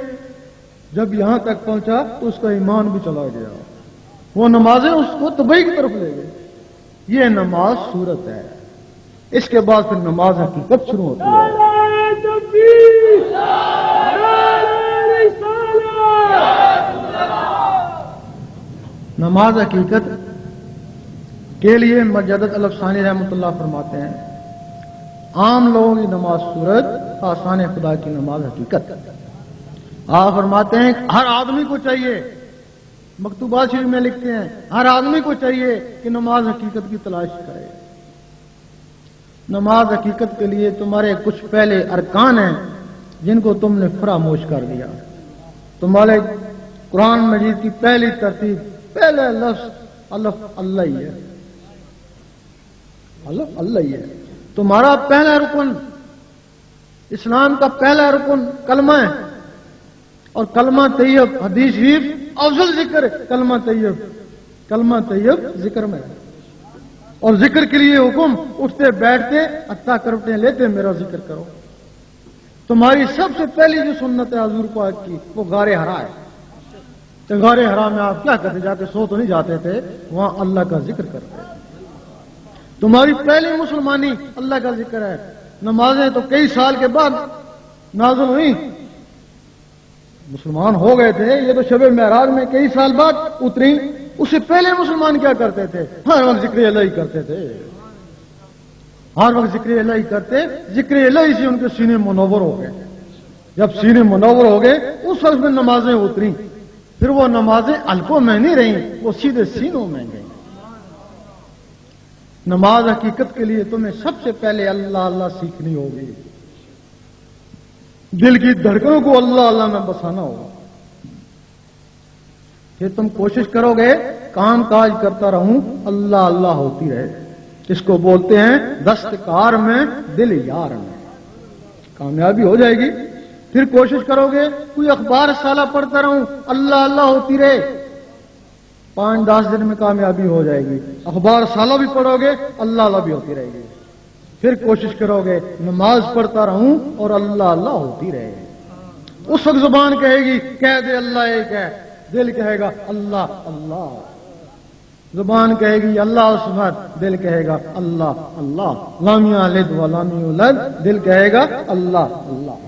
S1: جب یہاں تک پہنچا تو اس کا ایمان بھی چلا گیا. وہ نمازیں اس کو تباہی کی طرف لے گئی. یہ نماز صورت ہے. اس کے بعد پھر نماز حقیقت شروع ہوتی ہے. نماز حقیقت کے لیے مجدد الفسانی رحمۃ اللہ فرماتے ہیں عام لوگوں کی نماز صورت، آسان خدا کی نماز حقیقت. آپ فرماتے ہیں ہر آدمی کو چاہیے، مکتوبات شریف میں لکھتے ہیں ہر آدمی کو چاہیے کہ نماز حقیقت کی تلاش کرے. نماز حقیقت کے لیے تمہارے کچھ پہلے ارکان ہیں جن کو تم نے فراموش کر دیا. تمہارے قرآن مجید کی پہلی ترتیب، پہلا لفظ الف اللہ ہی ہے. الف اللہ ہی ہے. تمہارا پہلا رکن، اسلام کا پہلا رکن کلمہ ہے. اور کلمہ طیب حدیث شریف افضل ذکر ہے. کلمہ طیب ذکر میں ہے. اور ذکر کے لیے حکم اٹھتے بیٹھتے حتیٰ کروٹیں لیتے میرا ذکر کرو. تمہاری سب سے پہلی جو سنت ہے حضور پاک کی وہ غار حرا ہے. تو غار حرا میں آپ کیا کرتے؟ جا کے سو تو نہیں جاتے تھے، وہاں اللہ کا ذکر کرتے. تمہاری پہلی مسلمانی اللہ کا ذکر ہے. نمازیں تو کئی سال کے بعد نازل ہوئی. مسلمان ہو گئے تھے، یہ تو شب معراج میں کئی سال بعد اتری. اس سے پہلے مسلمان کیا کرتے تھے؟ ہر وقت ذکر الہی کرتے تھے. ہر وقت ذکر الہی کرتے. ذکر الہی سے ان کے سینے منور ہو گئے. جب سینے منور ہو گئے اس وقت میں نمازیں اتری. پھر وہ نمازیں حلقوں میں نہیں رہیں، وہ سیدھے سینوں میں گئیں. نماز حقیقت کے لیے تمہیں سب سے پہلے اللہ اللہ سیکھنی ہوگی. دل کی دھڑکنوں کو اللہ اللہ میں بسانا ہوگا. پھر تم کوشش کرو گے کام کاج کرتا رہوں اللہ اللہ ہوتی رہے. اس کو بولتے ہیں دستکار میں دل یار میں. کامیابی ہو جائے گی. پھر کوشش کرو گے کوئی اخبار سالہ پڑھتا رہوں اللہ اللہ ہوتی رہے. 5-10 دن میں کامیابی ہو جائے گی. اخبار سالہ بھی پڑھو گے اللہ اللہ بھی ہوتی رہے گی. پھر کوشش کرو گے نماز پڑھتا رہوں اور اللہ اللہ ہوتی رہے. اس وقت زبان کہے گی کہہ دے اللہ ایک ہے، دل کہے گا اللہ اللہ. زبان کہے گی اللہ صمد، دل کہے گا اللہ اللہ. لم یلد ولم یولد، دل کہے گا اللہ اللہ.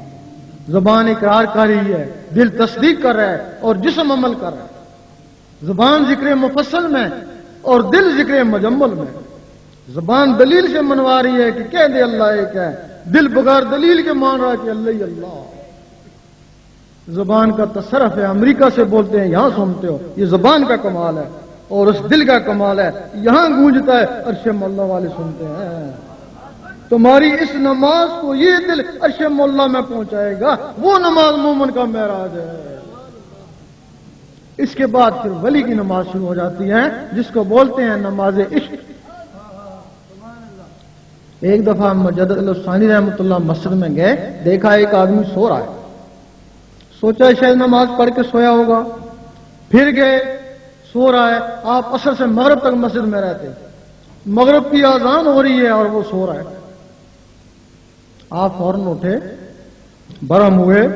S1: زبان اقرار کر رہی ہے، دل تصدیق کر رہا ہے اور جسم عمل کر رہا ہے. زبان ذکر مفصل میں اور دل ذکر مجمل میں. زبان دلیل سے منوا رہی ہے کہ کہہ دے اللہ ایک ہے، دل بغیر دلیل کے مان رہا ہے کہ اللہ ہی اللہ. زبان کا تصرف ہے. امریکہ سے بولتے ہیں یہاں سنتے ہو، یہ زبان کا کمال ہے اور اس دل کا کمال ہے. یہاں گونجتا ہے عرش مولا والے سنتے ہیں. تمہاری اس نماز کو یہ دل عرش مولا میں پہنچائے گا. وہ نماز مومن کا معراج ہے. اس کے بعد پھر ولی کی نماز شروع ہو جاتی ہے جس کو بولتے ہیں نماز عشق. ایک دفعہ مجدد الفسانی رحمۃ اللہ مسجد میں گئے، دیکھا ایک آدمی سو رہا ہے. سوچا شاید نماز پڑھ کے سویا ہوگا. پھر گئے، سو رہا ہے. آپ عصر سے مغرب تک مسجد میں رہتے. مغرب کی اذان ہو رہی ہے اور وہ سو رہا ہے. آپ فوراً اٹھے، برہم ہوئے،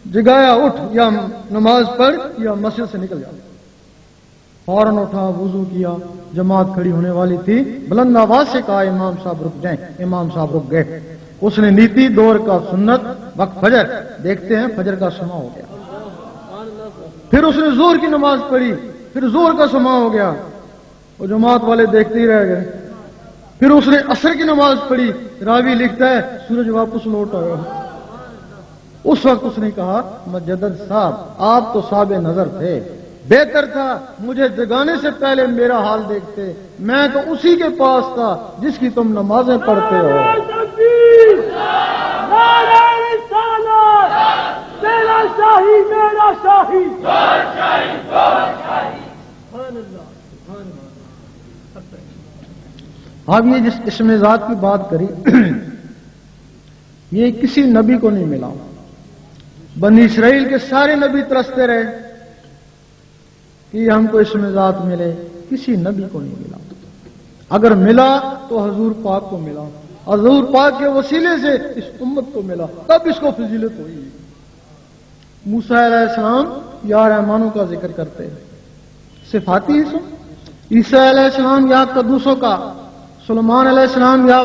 S1: جگایا اٹھ یا نماز پڑھ یا مسجد سے نکل جا. فوراً اٹھا، وضو کیا. جماعت کھڑی ہونے والی تھی، بلند آواز سے کہا امام صاحب رک جائیں. امام صاحب رک گئے. اس نے نیتی دور کا سنت وقت فجر، دیکھتے ہیں فجر کا سما ہو گیا. پھر اس نے زور کی نماز پڑھی، پھر زور کا سما ہو گیا. وہ جماعت والے دیکھتے ہی رہ گئے. پھر اس نے عصر کی نماز پڑھی. راوی لکھتا ہے سورج واپس لوٹ آیا. اس وقت اس نے کہا مجدد صاحب آپ تو صاحب نظر تھے، بہتر تھا مجھے جگانے سے پہلے میرا حال دیکھتے. میں تو اسی کے پاس تھا جس کی تم نمازیں پڑھتے ہو. اب یہ جس اسم ذات کی بات کری یہ کسی نبی کو نہیں ملا. بنی اسرائیل کے سارے نبی ترستے رہے کہ ہم کو اسم ذات ملے، کسی نبی کو نہیں ملا. اگر ملا تو حضور پاک کو ملا. حضور پاک کے وسیلے سے اس امت کو ملا، تب اس کو فضیلت ہوئی. موسیٰ علیہ السلام یا رحمانوں کا ذکر کرتے ہیں، صفاتی اسم، عیسیٰ علیہ السلام یا قدوسوں کا، سلیمان علیہ السلام یا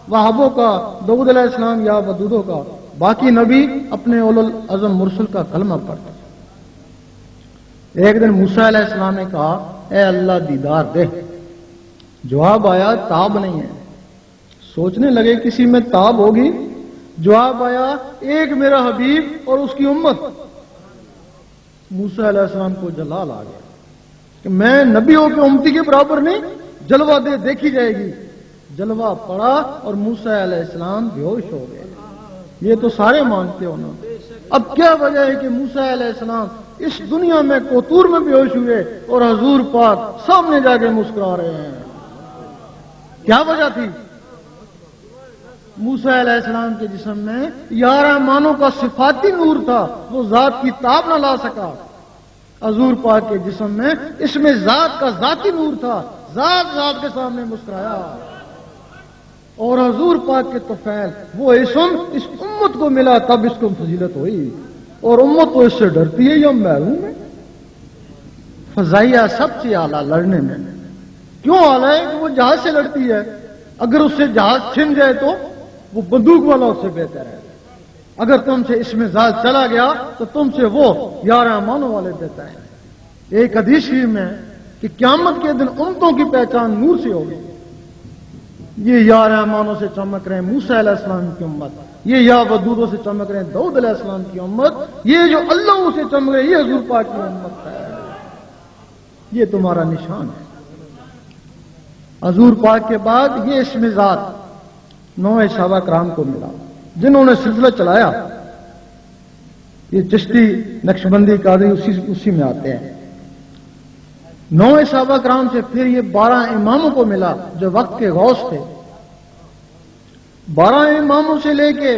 S1: وہابوں کا، داؤد علیہ السلام یا ودودوں کا، باقی نبی اپنے اولو العزم مرسل کا کلمہ پڑھتے۔ ایک دن موسیٰ علیہ السلام نے کہا اے اللہ دیدار دے، جواب آیا تاب نہیں ہے۔ سوچنے لگے کسی میں تاب ہوگی، جواب آیا ایک میرا حبیب اور اس کی امت۔ موسیٰ علیہ السلام کو جلال آ گیا کہ میں نبیوں کے امتی کے برابر نہیں، جلوہ دے دیکھی جائے گی۔ جلوہ پڑا اور موسیٰ علیہ السلام بے ہوش ہو گئے۔ یہ تو سارے مانتے ہو نا۔ اب کیا وجہ ہے کہ موسیٰ علیہ السلام اس دنیا میں کوتور میں بے ہوش ہوئے اور حضور پاک سامنے جا کے مسکرا رہے ہیں؟ کیا وجہ تھی؟ موسیٰ علیہ السلام کے جسم میں یا رحمانوں کا صفاتی نور تھا، وہ ذات کی تاب نہ لا سکا۔ حضور پاک کے جسم میں اس میں ذات کا ذاتی نور تھا، ذات کے سامنے مسکرایا۔ اور حضور پاک کے طفیل وہ اسم اس امت کو ملا، تب اس کو فضیلت ہوئی۔ اور امت تو اس سے ڈرتی ہے یا محروم ہے؟ فضائیہ سب سے اعلیٰ لڑنے میں کیوں اعلیٰ ہے کہ وہ جہاز سے لڑتی ہے، اگر اس سے جہاز چھن جائے تو وہ بندوق والا اس سے بہتر ہے۔ اگر تم سے اس میں ذات چلا گیا تو تم سے وہ یا رحمانوں والے دیتا ہے۔ ایک حدیث شریف میں کہ قیامت کے دن امتوں کی پہچان نور سے ہوگی۔ یہ یا رحمانوں سے چمک رہے ہیں موسیٰ علیہ السلام کی امت، یہ یا ودودوں سے چمک رہے ہیں داؤد علیہ السلام کی امت، یہ جو اللہ سے چمک رہے ہیں یہ حضور پاک کی امت ہے۔ یہ تمہارا نشان ہے۔ حضور پاک کے بعد یہ اسم ذات 9 صحابہ کرام کو ملا جنہوں نے سلسلہ چلایا۔ یہ چشتی نقشبندی قادری اسی میں آتے ہیں۔ 9 صحابہ کرام سے پھر یہ 12 اماموں کو ملا جو وقت کے غوث تھے۔ 12 اماموں سے لے کے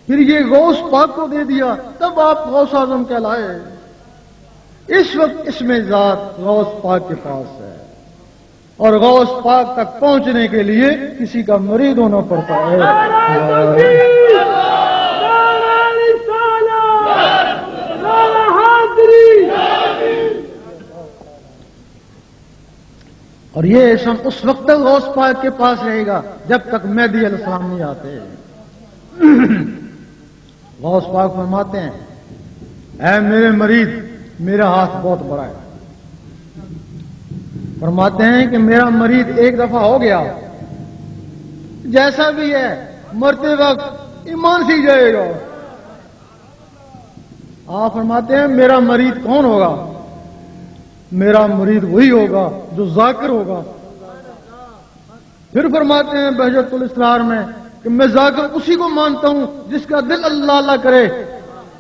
S1: پھر یہ غوث پاک کو دے دیا، تب آپ غوث اعظم کہلائے۔ اس وقت اسم ذات غوث پاک کے پاس ہے، اور غوث پاک تک پہنچنے کے لیے کسی کا مرید ہونا پڑتا ہے۔ اور یہ اسم اس وقت تک غوث پاک کے پاس رہے گا جب تک مہدی علیہ السلام نہیں آتے۔ غوث پاک فرماتے ہیں اے میرے مرید، میرا ہاتھ بہت بڑا ہے۔ فرماتے ہیں کہ میرا مرید ایک دفعہ ہو گیا، جیسا بھی ہے مرتے وقت ایمان سے ہی جائے گا۔ آپ فرماتے ہیں میرا مرید کون ہوگا؟ میرا مرید وہی ہوگا جو ذاکر ہوگا۔ پھر فرماتے ہیں بہجت الاسرار میں کہ میں ذاکر اسی کو مانتا ہوں جس کا دل اللہ اللہ کرے،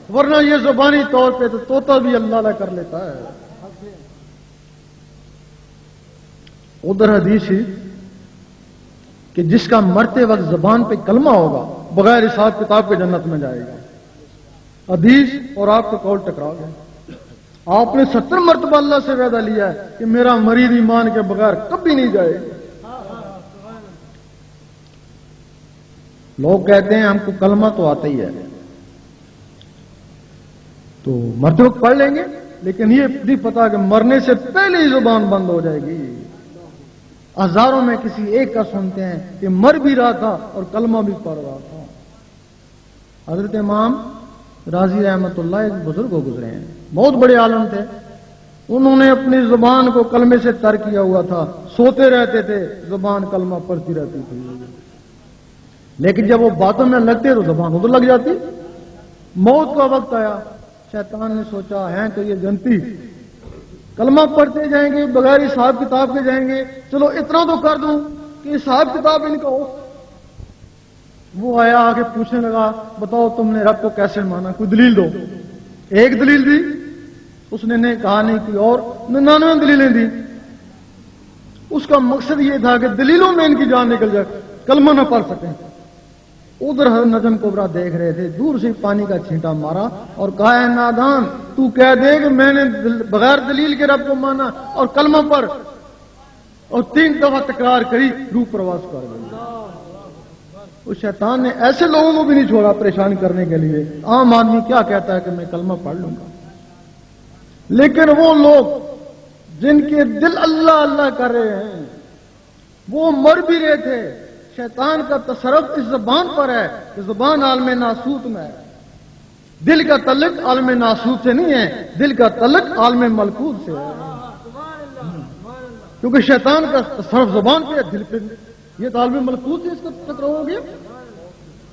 S1: ورنہ یہ زبانی طور پہ تو طوطا بھی اللہ اللہ کر لیتا ہے۔ ادھر حدیث ہی کہ جس کا مرتے وقت زبان پہ کلمہ ہوگا بغیر حساب کتاب کے جنت میں جائے گا۔ حدیث اور آپ کا قول ٹکرا گیا۔ آپ نے 70 مرتبہ اللہ سے وعدہ لیا ہے کہ میرا مرید ایمان کے بغیر کبھی نہیں جائے گا۔ لوگ کہتے ہیں ہم کو کلمہ تو آتا ہی ہے تو مرتے وقت پڑھ لیں گے، لیکن یہ نہیں پتا کہ مرنے سے پہلے ہی زبان بند ہو جائے گی۔ ہزاروں میں کسی ایک کا سنتے ہیں کہ مر بھی رہا تھا اور کلمہ بھی پڑھ رہا تھا۔ حضرت امام راضی رحمت اللہ ایک بزرگ کو گزرے ہیں، بہت بڑے عالم تھے۔ انہوں نے اپنی زبان کو کلمے سے تر کیا ہوا تھا، سوتے رہتے تھے زبان کلمہ پڑھتی رہتی تھی، لیکن جب وہ باتوں میں لگتے تو زبان ادھر لگ جاتی۔ موت کا وقت آیا، شیطان نے سوچا ہے تو یہ جنتی کلمہ پڑھتے جائیں گے بغیر حساب کتاب کے جائیں گے، چلو اتنا تو کر دوں کہ حساب کتاب ان کا ہو۔ وہ آیا آ کے پوچھنے لگا بتاؤ تم نے رب کو کیسے مانا، کوئی دلیل دو۔ ایک دلیل دی، اس نے کہا نہیں کوئی اور 99 دلیلیں دی۔ اس کا مقصد یہ تھا کہ دلیلوں میں ان کی جان نکل جائے، کلمہ نہ پڑھ سکیں۔ ادھر حضرت نجم کبریٰ دیکھ رہے تھے، دور سے پانی کا چھینٹا مارا اور کہا اے نادان، تو کہہ دے کہ میں نے بغیر دلیل کے رب کو مانا اور کلمہ پڑھ، اور 3 دفعہ تکرار کری، روح پرواز کر گئی۔ اس شیطان نے ایسے لوگوں کو بھی نہیں چھوڑا پریشان کرنے کے لیے. عام آدمی کیا کہتا ہے کہ میں کلمہ پڑھ لوں گا، لیکن وہ لوگ جن کے دل اللہ اللہ کر رہے ہیں وہ مر بھی رہے تھے. شیطان کا تصرف اس زبان پر ہے کہ زبان عالم ناسوت میں ہے. دل کا تعلق عالم ناسوت سے نہیں ہے، دل کا تعلق عالم ملکوت سے ہے. کیونکہ شیطان کا تصرف زبان پہ ہے، دل پہ نہیں. یہ تو عالم ملکوت سے اس کا ٹکراؤ ہو گیا.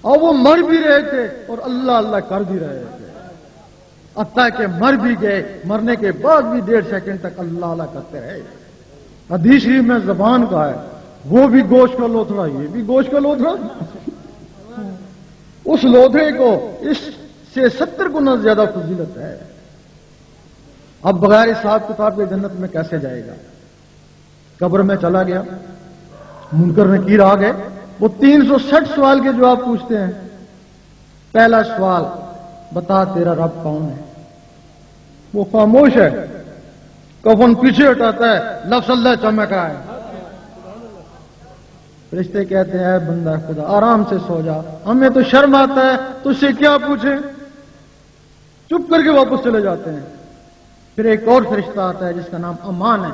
S1: اور وہ مر بھی رہے تھے اور اللہ اللہ کر بھی رہے تھے، حتیٰ کہ مر بھی گئے. مرنے کے بعد بھی 1.5 سیکنڈ تک اللہ اللہ کرتے رہے. حدیث شریف میں زبان کا ہے، وہ بھی گوشت کا لوتھڑا، یہ بھی گوشت کا لوتھڑا. اس لوتھڑے کو اس سے 70 گنا زیادہ فضیلت ہے. اب بغیر حساب کتاب کے جنت میں کیسے جائے گا؟ قبر میں چلا گیا، منکر نکیر آ گئے، وہ 360 سوال کے جواب پوچھتے ہیں. پہلا سوال، بتا تیرا رب کون ہے؟ وہ خاموش ہے. کفن پیچھے ہٹاتا ہے، لفظ اللہ چمک رہا ہے. فرشتے کہتے ہیں اے بندہ خدا آرام سے سو جا، ہمیں تو شرم آتا ہے تو اس سے کیا پوچھیں. چپ کر کے واپس چلے جاتے ہیں. پھر ایک اور فرشتہ آتا ہے جس کا نام امان ہے،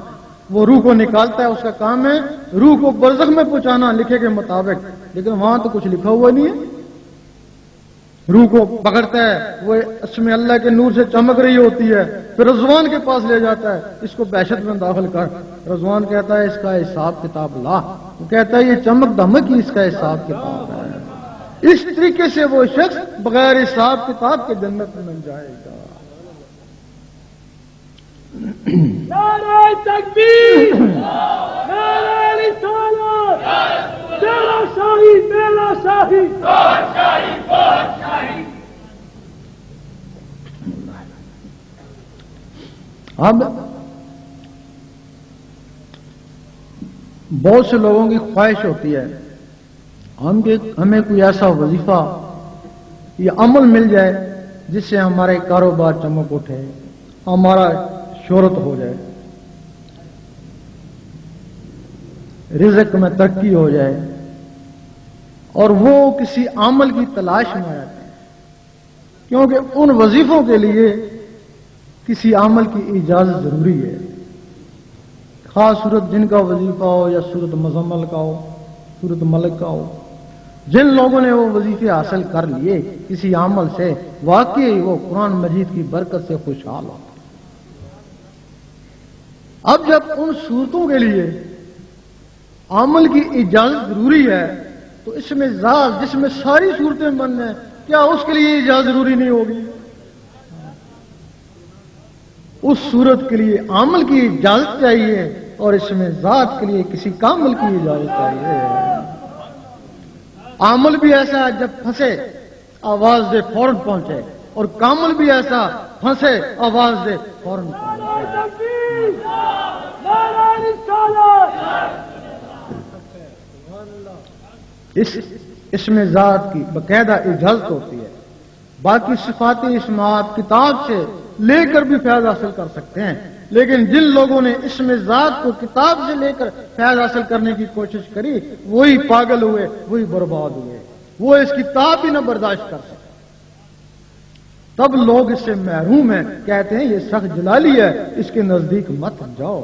S1: وہ روح کو نکالتا ہے. اس کا کام ہے روح کو برزخ میں پہنچانا لکھے کے مطابق، لیکن وہاں تو کچھ لکھا ہوا نہیں ہے. روح کو پکڑتا ہے، وہ اس میں اللہ کے نور سے چمک رہی ہوتی ہے. پھر رضوان کے پاس لے جاتا ہے، اس کو بحشت میں داخل کر. رضوان کہتا ہے اس کا حساب کتاب لا. وہ کہتا ہے یہ چمک دمک ہی اس کا حساب کتاب ہے. اس طریقے سے وہ شخص بغیر حساب کتاب کے جنت میں جائے گا.
S2: نعرہ تکبیر، نعرہ رسالت، تیرا شاہی میرا شاہی،
S1: اب بہت سے لوگوں کی خواہش ہوتی ہے ہمیں کوئی ایسا وظیفہ یا عمل مل جائے جس سے ہمارے کاروبار چمک اٹھے، ہمارا شہرت ہو جائے، رزق میں ترقی ہو جائے. اور وہ کسی عمل کی تلاش میں رہتے ہیں، کیونکہ ان وظیفوں کے لیے کسی عمل کی اجازت ضروری ہے. خاص صورت جن کا وظیفہ ہو یا صورت مزمل کا ہو، صورت ملک کا ہو، جن لوگوں نے وہ وظیفے حاصل کر لیے کسی عمل سے، واقعی وہ قرآن مجید کی برکت سے خوشحال ہو. اب جب ان صورتوں کے لیے عمل کی اجازت ضروری ہے تو اس میں ذات جس میں ساری صورتیں بند ہیں، کیا اس کے لیے اجازت ضروری نہیں ہوگی؟ اس صورت کے لیے عمل کی اجازت چاہیے اور اس میں ذات کے لیے کسی کامل کی اجازت چاہیے. عمل بھی ایسا جب پھنسے آواز دے فوراً پہنچے، اور کامل بھی ایسا پھنسے آواز دے فوراً پہنچے. اس میں ذات کی باقاعدہ اجازت ہوتی ہے. باقی صفاتی اسمات کتاب سے لے کر بھی فیض حاصل کر سکتے ہیں، لیکن جن لوگوں نے اس میں ذات کو کتاب سے لے کر فیض حاصل کرنے کی کوشش کری وہی پاگل ہوئے، وہی برباد ہوئے. وہ اس کتاب بھی نہ برداشت کر سکتے، تب لوگ اس سے محروم ہیں. کہتے ہیں یہ سخت جلالی ہے، اس کے نزدیک مت جاؤ،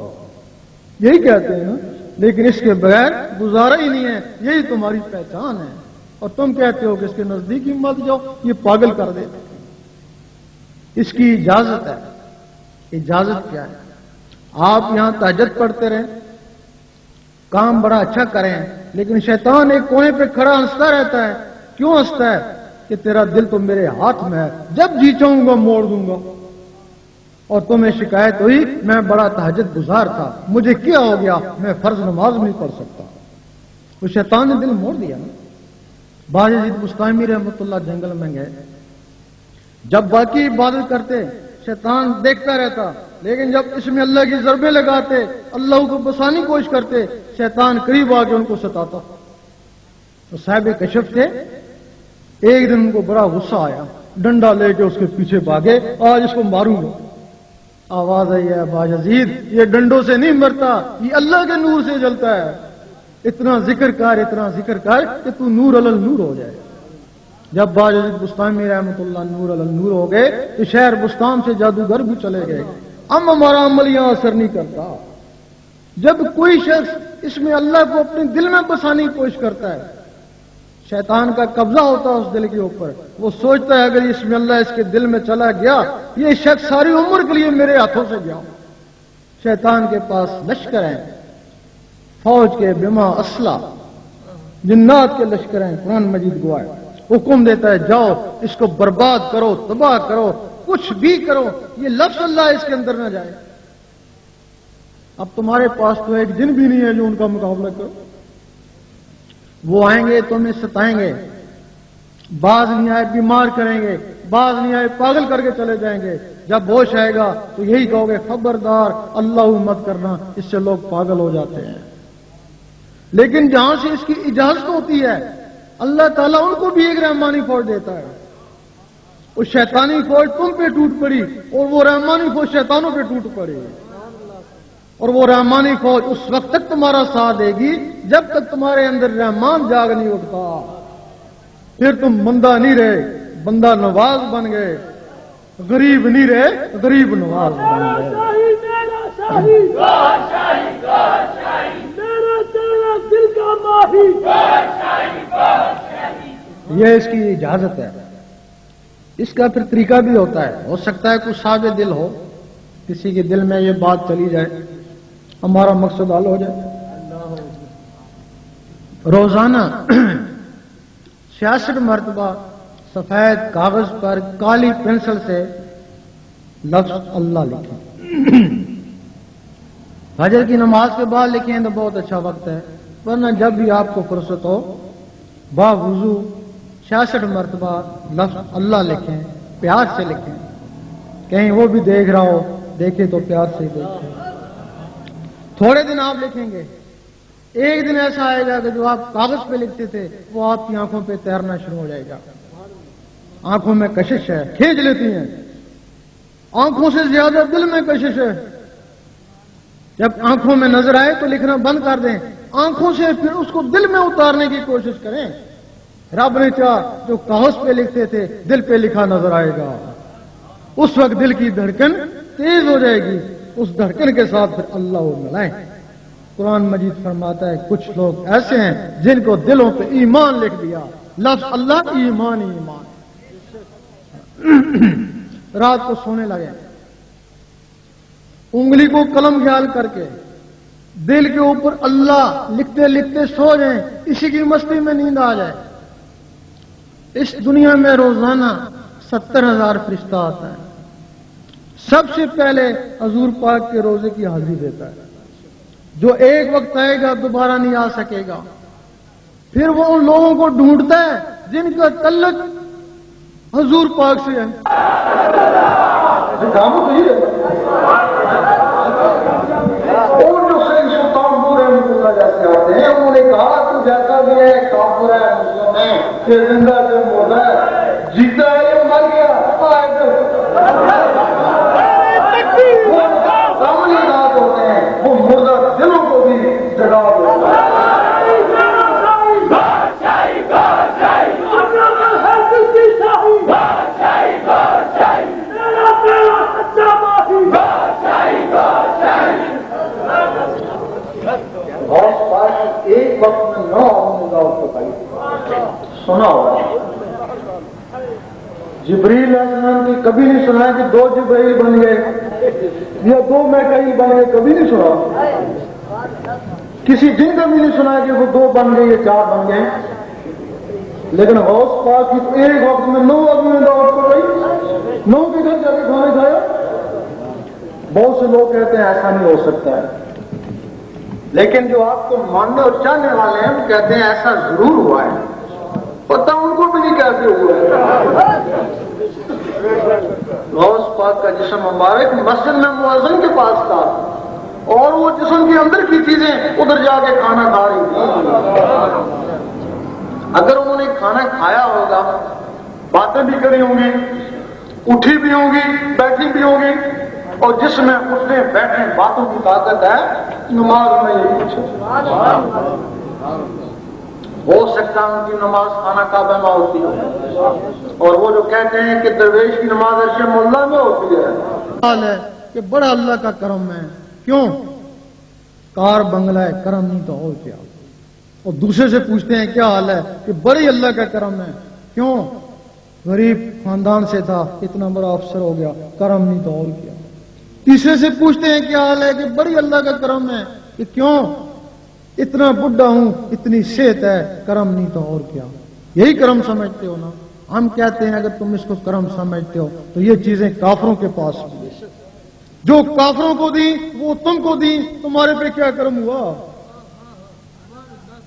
S1: یہی کہتے ہیں نا. لیکن اس کے بغیر گزارا ہی نہیں ہے، یہی تمہاری پہچان ہے. اور تم کہتے ہو کہ اس کے نزدیک ہی مت جاؤ، یہ پاگل کر دے. اس کی اجازت ہے. اجازت کیا ہے؟ آپ یہاں تہجد پڑھتے رہیں، کام بڑا اچھا کریں، لیکن شیطان ایک کونے پہ کھڑا ہنستا رہتا ہے. کیوں ہنستا ہے؟ کہ تیرا دل تو میرے ہاتھ میں ہے، جب جی چاہوں گا موڑ دوں گا. اور تمہیں شکایت ہوئی میں بڑا تہجد گزار تھا، مجھے کیا ہو گیا، میں فرض نماز نہیں پڑھ سکتا. وہ شیطان نے دل موڑ دیا نا. باجید مستعمی رحمۃ اللہ جنگل میں گئے، جب باقی عبادت کرتے شیطان دیکھتا رہتا، لیکن جب اس میں اللہ کی ضربیں لگاتے، اللہ کو بسانے کی کوشش کرتے، شیطان قریب آ کے ان کو ستاتا. تو صاحب کشف تھے، ایک دن ان کو بڑا غصہ آیا، ڈنڈا لے کے اس کے پیچھے بھاگے، آج اس کو ماروں گا. آواز آئی ہے باجید یہ ڈنڈوں سے نہیں مرتا، یہ اللہ کے نور سے جلتا ہے. اتنا ذکر کر کہ تو نور علی نور ہو جائے. جب باجد بستانی رحمۃ اللہ نور علی نور ہو گئے تو شہر بستان سے جادوگر بھی چلے گئے. اب ہمارا عمل یہاں اثر نہیں کرتا. جب کوئی شخص اس میں اللہ کو اپنے دل میں بسانے کی کوشش کرتا ہے، شیطان کا قبضہ ہوتا ہے اس دل کے اوپر. وہ سوچتا ہے اگر اس میں اللہ اس کے دل میں چلا گیا، یہ شخص ساری عمر کے لیے میرے ہاتھوں سے گیا. شیطان کے پاس لشکر ہیں، فوج کے بما اسلحہ، جنات کے لشکر ہیں. قرآن مجید گواہ ہے، حکم دیتا ہے جاؤ اس کو برباد کرو، تباہ کرو، کچھ بھی کرو، یہ لفظ اللہ اس کے اندر نہ جائے. اب تمہارے پاس تو ایک دن بھی نہیں ہے جو ان کا مقابلہ کرو. وہ آئیں گے تمہیں ستائیں گے، بعض نہیں آئے بیمار کریں گے، بعض نہیں آئے پاگل کر کے چلے جائیں گے. جب ہوش آئے گا تو یہی کہو گے خبردار اللہ مت کرنا، اس سے لوگ پاگل ہو جاتے ہیں. لیکن جہاں سے اس کی اجازت ہوتی ہے اللہ تعالیٰ ان کو بھی ایک رحمانی فوج دیتا ہے. وہ شیطانی فوج تم پہ ٹوٹ پڑی اور وہ رحمانی فوج شیطانوں پہ ٹوٹ پڑی. اور وہ رحمانی فوج اس وقت تک تمہارا ساتھ دے گی جب تک تمہارے اندر رحمان جاگ نہیں اٹھتا. پھر تم بندہ نہیں رہے، بندہ نواز بن گئے. غریب نہیں رہے، غریب نواز بن گئے. یہ اس کی اجازت ہے. اس کا پھر طریقہ بھی ہوتا ہے. ہو سکتا ہے کوئی صاحب دل ہو، کسی کے دل میں یہ بات چلی جائے، ہمارا مقصد حل ہو جائے. روزانہ 66 مرتبہ سفید کاغذ پر کالی پنسل سے لفظ اللہ لکھیں. فجر کی نماز کے بعد لکھیں تو بہت اچھا وقت ہے، ورنہ جب بھی آپ کو فرصت ہو با وضو 66 مرتبہ لفظ اللہ لکھیں. پیار سے لکھیں، کہیں وہ بھی دیکھ رہا ہو، دیکھے تو پیار سے دیکھیں. تھوڑے دن آپ لکھیں گے، ایک دن ایسا آئے گا کہ جو آپ کاغذ پہ لکھتے تھے وہ آپ کی آنکھوں پہ تیرنا شروع ہو جائے گا. آنکھوں میں کشش ہے، کھینچ لیتی ہیں. آنکھوں سے زیادہ دل میں کشش ہے. جب آنکھوں میں نظر آئے تو لکھنا بند کر دیں، آنکھوں سے پھر اس کو دل میں اتارنے کی کوشش کریں. رب نے چاہا جو کاغذ پہ لکھتے تھے دل پہ لکھا نظر آئے گا. اس وقت دل کی دھڑکن تیز ہو جائے گی، اس دھڑکن کے ساتھ پھر اللہ اور ملائیں. قرآن مجید فرماتا ہے کچھ لوگ ایسے ہیں جن کو دلوں پہ ایمان لکھ دیا، لفظ اللہ ایمان ہی ایمان. رات کو سونے لگے، انگلی کو قلم خیال کر کے دل کے اوپر اللہ لکھتے لکھتے سو جائیں، اسی کی مستی میں نیند آ جائے. اس دنیا میں روزانہ 70,000 فرشتہ آتا ہے. سب سے پہلے حضور پاک کے روزے کی حاضری دیتا ہے. جو ایک وقت آئے گا دوبارہ نہیں آ سکے گا. پھر وہ ان لوگوں کو ڈھونڈتا ہے جن کا تعلق حضور پاک سے ہے. اور جو شیخ سلطان پورے مطلع جیسے آتے ہیں انہوں نے کہا تو جیسا بھی ہے کافر ہے، مسلم ہے، یہ زندہ سے مردہ ہے، جیتا ہے یہ مر گیا. سامنے بات ہوتے ہیں وہ مردہ دلوں کو بھی جگا دیتا ہے. ایک وقت میں 9 آدمی سنا ہوا جبریل علیہ السلام کی کبھی نہیں سنا کہ 2 جبریل بن گئے یا 2 میکائیل بن گئے، کبھی نہیں سنا. کسی جن کا بھی نہیں سنا کہ وہ 2 بن گئے یا 4 بن گئے. لیکن غوث پاک کی تو ایک وقت میں 9 آدمی دعوت کر رہی، 9 کے گھر جا کے کھانے کھایا. بہت سے لوگ کہتے ہیں ایسا نہیں ہو سکتا ہے، لیکن جو آپ کو ماننے اور چاہنے والے ہیں وہ کہتے ہیں ایسا ضرور ہوا ہے. پتہ ان کو بھی نہیں کیسے ہوا ہے. غوث پاک کا جسم مبارک مسجد میں مؤذن کے پاس تھا اور وہ جسم کے اندر کی چیزیں ادھر جا کے کھانا کھا رہی تھی. اگر انہوں نے کھانا کھایا ہوگا، باتیں بھی کری ہوں گی، اٹھی بھی ہوں گی، بیٹھی بھی ہوں گی، اور جس میں اٹھنے بیٹھنے باتوں کی طاقت ہے نماز میں یہ کچھ ہو سکتا ہے ان کی نماز خانہ کعبہ میں ہوتی ہو، اور وہ جو کہتے ہیں کہ درویش کی نماز عرش مولا میں ہوتی ہے، حال ہے کہ بڑا اللہ کا کرم ہے. کیوں؟ کار بنگلہ ہے، کرم نہیں تو اور کیا. اور دوسرے سے پوچھتے ہیں کیا حال ہے کہ بڑی اللہ کا کرم ہے. کیوں؟ غریب خاندان سے تھا، اتنا بڑا افسر ہو گیا، کرم نہیں تو اور کیا. تیسرے سے پوچھتے ہیں کیا حال ہے کہ بڑی اللہ کا کرم ہے کہ کیوں؟ اتنا بڈھا ہوں، اتنی صحت ہے، کرم نہیں تو اور کیا. یہی کرم سمجھتے ہو نا؟ ہم کہتے ہیں اگر تم اس کو کرم سمجھتے ہو تو یہ چیزیں کافروں کے پاس بھی ہیں. جو کافروں کو دی وہ تم کو دی، تمہارے پہ کیا کرم ہوا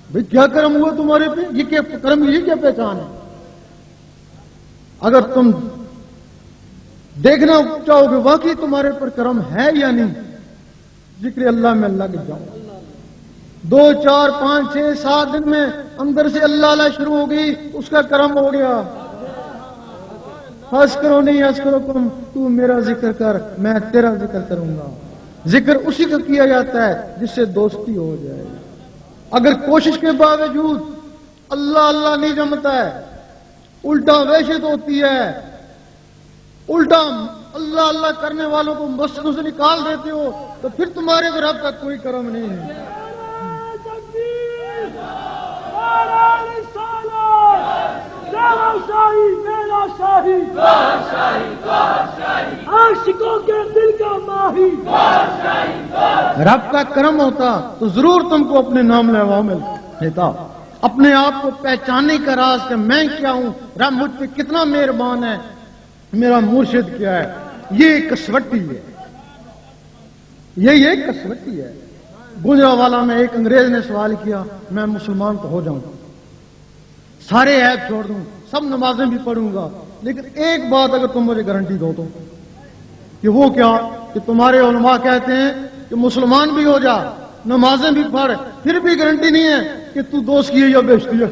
S1: بھئی؟ کیا کرم ہوا تمہارے پہ؟ یہ کیا کرم، یہ کیا پہچان ہے؟ اگر تم دیکھنا چاہو کہ واقعی تمہارے پر کرم ہے یا نہیں، ذکر اللہ میں لگ جاؤ. 2 4 5 6 7 دن میں اندر سے اللہ اللہ شروع ہو گئی، اس کا کرم ہو گیا. ہنس کرو نہیں ہنس کرو تم، تو میرا ذکر کر میں تیرا ذکر کروں گا. ذکر اسی کا کیا جاتا ہے جس سے دوستی ہو جائے. اگر کوشش کے باوجود اللہ اللہ نہیں جمتا ہے، الٹا وحشت ہوتی ہے، الٹا اللہ اللہ کرنے والوں کو مسجدوں سے نکال دیتے ہو، تو پھر تمہارے رب کا کوئی کرم نہیں ہے.
S2: میرا شاہی عاشقوں کے دل کا ماہی.
S1: رب کا کرم ہوتا تو ضرور تم کو اپنے نام لیوا میں لیتا. اپنے آپ کو پہچاننے کا راز کہ میں کیا ہوں، رب مجھ پہ کتنا مہربان ہے، میرا مرشد کیا ہے. یہ کسوٹی ہے، یہ کسوٹی ہے. گجرانوالہ میں ایک انگریز نے سوال کیا، میں مسلمان تو ہو جاؤں، سارے عیب چھوڑ دوں، سب نمازیں بھی پڑھوں گا، لیکن ایک بات اگر تم مجھے گارنٹی دو تو، کہ وہ کیا؟ کہ تمہارے علماء کہتے ہیں کہ مسلمان بھی ہو جا، نمازیں بھی پڑھ، پھر بھی گارنٹی نہیں ہے کہ تو دوست کی ہے یا بیچتی ہے.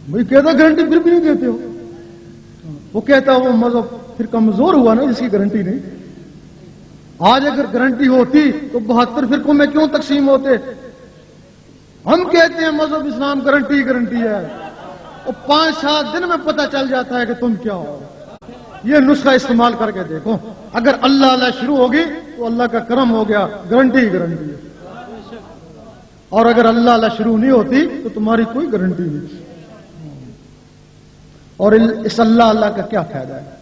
S1: بھائی کہتا گارنٹی پھر بھی نہیں دیتے ہو. وہ کہتا وہ مذہب پھر کمزور ہوا نا جس کی گارنٹی نہیں. آج اگر گارنٹی ہوتی تو 72 فرقوں میں کیوں تقسیم ہوتے؟ ہم کہتے ہیں مذہب اسلام گارنٹی ہے، اور 5 7 دن میں پتہ چل جاتا ہے کہ تم کیا ہو. یہ نسخہ استعمال کر کے دیکھو، اگر اللہ اللہ شروع ہوگی تو اللہ کا کرم ہو گیا، گارنٹی ہے. اور اگر اللہ اللہ شروع نہیں ہوتی تو تمہاری کوئی گارنٹی نہیں. اور اس اللہ اللہ کا کیا فائدہ ہے؟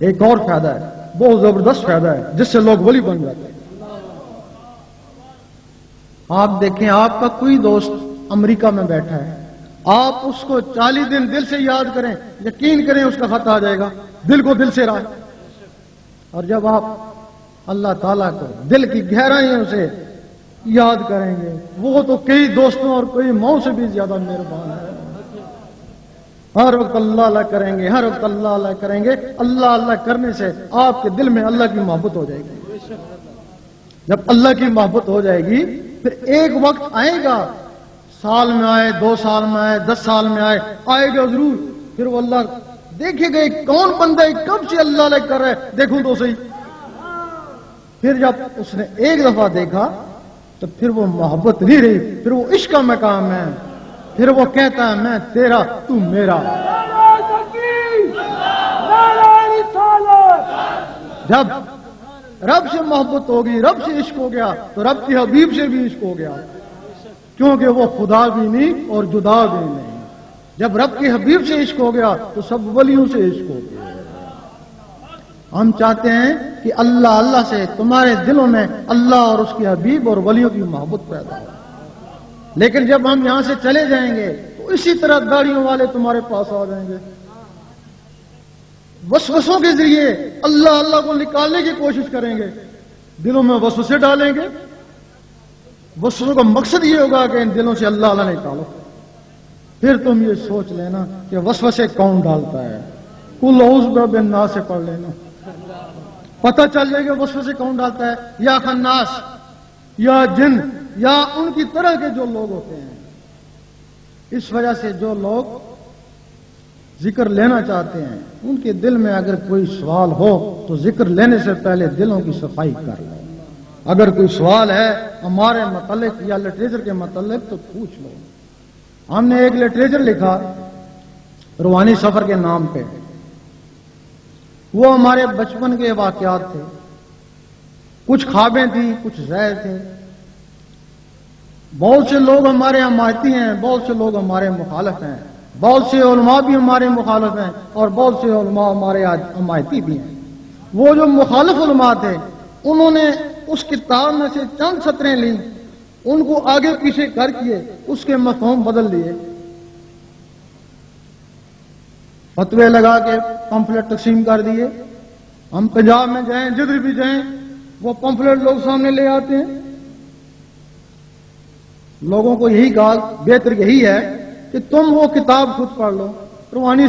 S1: ایک اور فائدہ ہے، بہت زبردست فائدہ ہے، جس سے لوگ ولی بن جاتے ہیں. آپ دیکھیں، آپ کا کوئی دوست امریکہ میں بیٹھا ہے، آپ اس کو 40 دن دل سے یاد کریں، یقین کریں اس کا خط آ جائے گا، دل کو دل سے رائے. اور جب آپ اللہ تعالیٰ کو دل کی گہرائیوں سے یاد کریں گے، وہ تو کئی دوستوں اور کئی ماؤں سے بھی زیادہ مہربان ہے. ہر وقت اللہ اللہ کریں گے، ہر وقت اللہ اللہ کریں گے. اللہ اللہ کرنے سے آپ کے دل میں اللہ کی محبت ہو جائے گی. جب اللہ کی محبت ہو جائے گی، پھر ایک وقت آئے گا، سال میں آئے، 2 سال میں آئے، 10 سال میں آئے گا ضرور. پھر وہ اللہ دیکھے گا کون بندہ ہے، کب سے اللہ اللہ کر رہا ہے، دیکھوں تو صحیح. پھر جب اس نے ایک دفعہ دیکھا تو پھر وہ محبت نہیں رہی، پھر وہ عشق کا مقام ہے. پھر وہ کہتا ہے میں تیرا تو میرا. جب رب سے محبت ہوگی، رب سے عشق ہو گیا، تو رب کے حبیب سے بھی عشق ہو گیا، کیونکہ وہ خدا بھی نہیں اور جدا بھی نہیں. جب رب کے حبیب سے عشق ہو گیا تو سب ولیوں سے عشق ہو گیا. ہم چاہتے ہیں کہ اللہ اللہ سے تمہارے دلوں میں اللہ اور اس کے حبیب اور ولیوں کی محبت پیدا ہو. لیکن جب ہم یہاں سے چلے جائیں گے تو اسی طرح گاڑیوں والے تمہارے پاس آ جائیں گے، وسوسوں کے ذریعے اللہ اللہ کو نکالنے کی کوشش کریں گے، دلوں میں وسوسے ڈالیں گے. وسوسوں کا مقصد یہ ہوگا کہ ان دلوں سے اللہ اللہ نکالو. پھر تم یہ سوچ لینا کہ وسوسے کون ڈالتا ہے. کل اعوذ برب الناس سے پڑھ لینا، پتہ چل جائے گا وسوسے کون ڈالتا ہے. یا خناس، یا جن، یا ان کی طرح کے جو لوگ ہوتے ہیں. اس وجہ سے جو لوگ ذکر لینا چاہتے ہیں، ان کے دل میں اگر کوئی سوال ہو تو ذکر لینے سے پہلے دلوں کی صفائی کر لو. اگر کوئی سوال ہے ہمارے متعلق یا لٹریچر کے متعلق تو پوچھ لو. ہم نے ایک لٹریچر لکھا روحانی سفر کے نام پہ. وہ ہمارے بچپن کے واقعات تھے. کچھ خوابیں تھیں، کچھ ظاہر تھے. بہت سے لوگ ہمارے حمایتی ہیں، بہت سے لوگ ہمارے مخالف ہیں، بہت سے علماء بھی ہمارے مخالف ہیں اور بہت سے علماء ہمارے حمایتی بھی ہیں. وہ جو مخالف علماء تھے انہوں نے اس کتاب میں سے چند سطریں لیں، ان کو آگے پیچھے کر کیے، اس کے مفہوم بدل دیے، فتوے لگا کے پمفلٹ تقسیم کر دیے. ہم پنجاب میں جائیں، جدھر بھی جائیں، وہ پمفلٹ لوگ سامنے لے آتے ہیں. لوگوں کو یہی کہا بہتر یہی ہے کہ تم وہ کتاب خود پڑھ لو، روحانی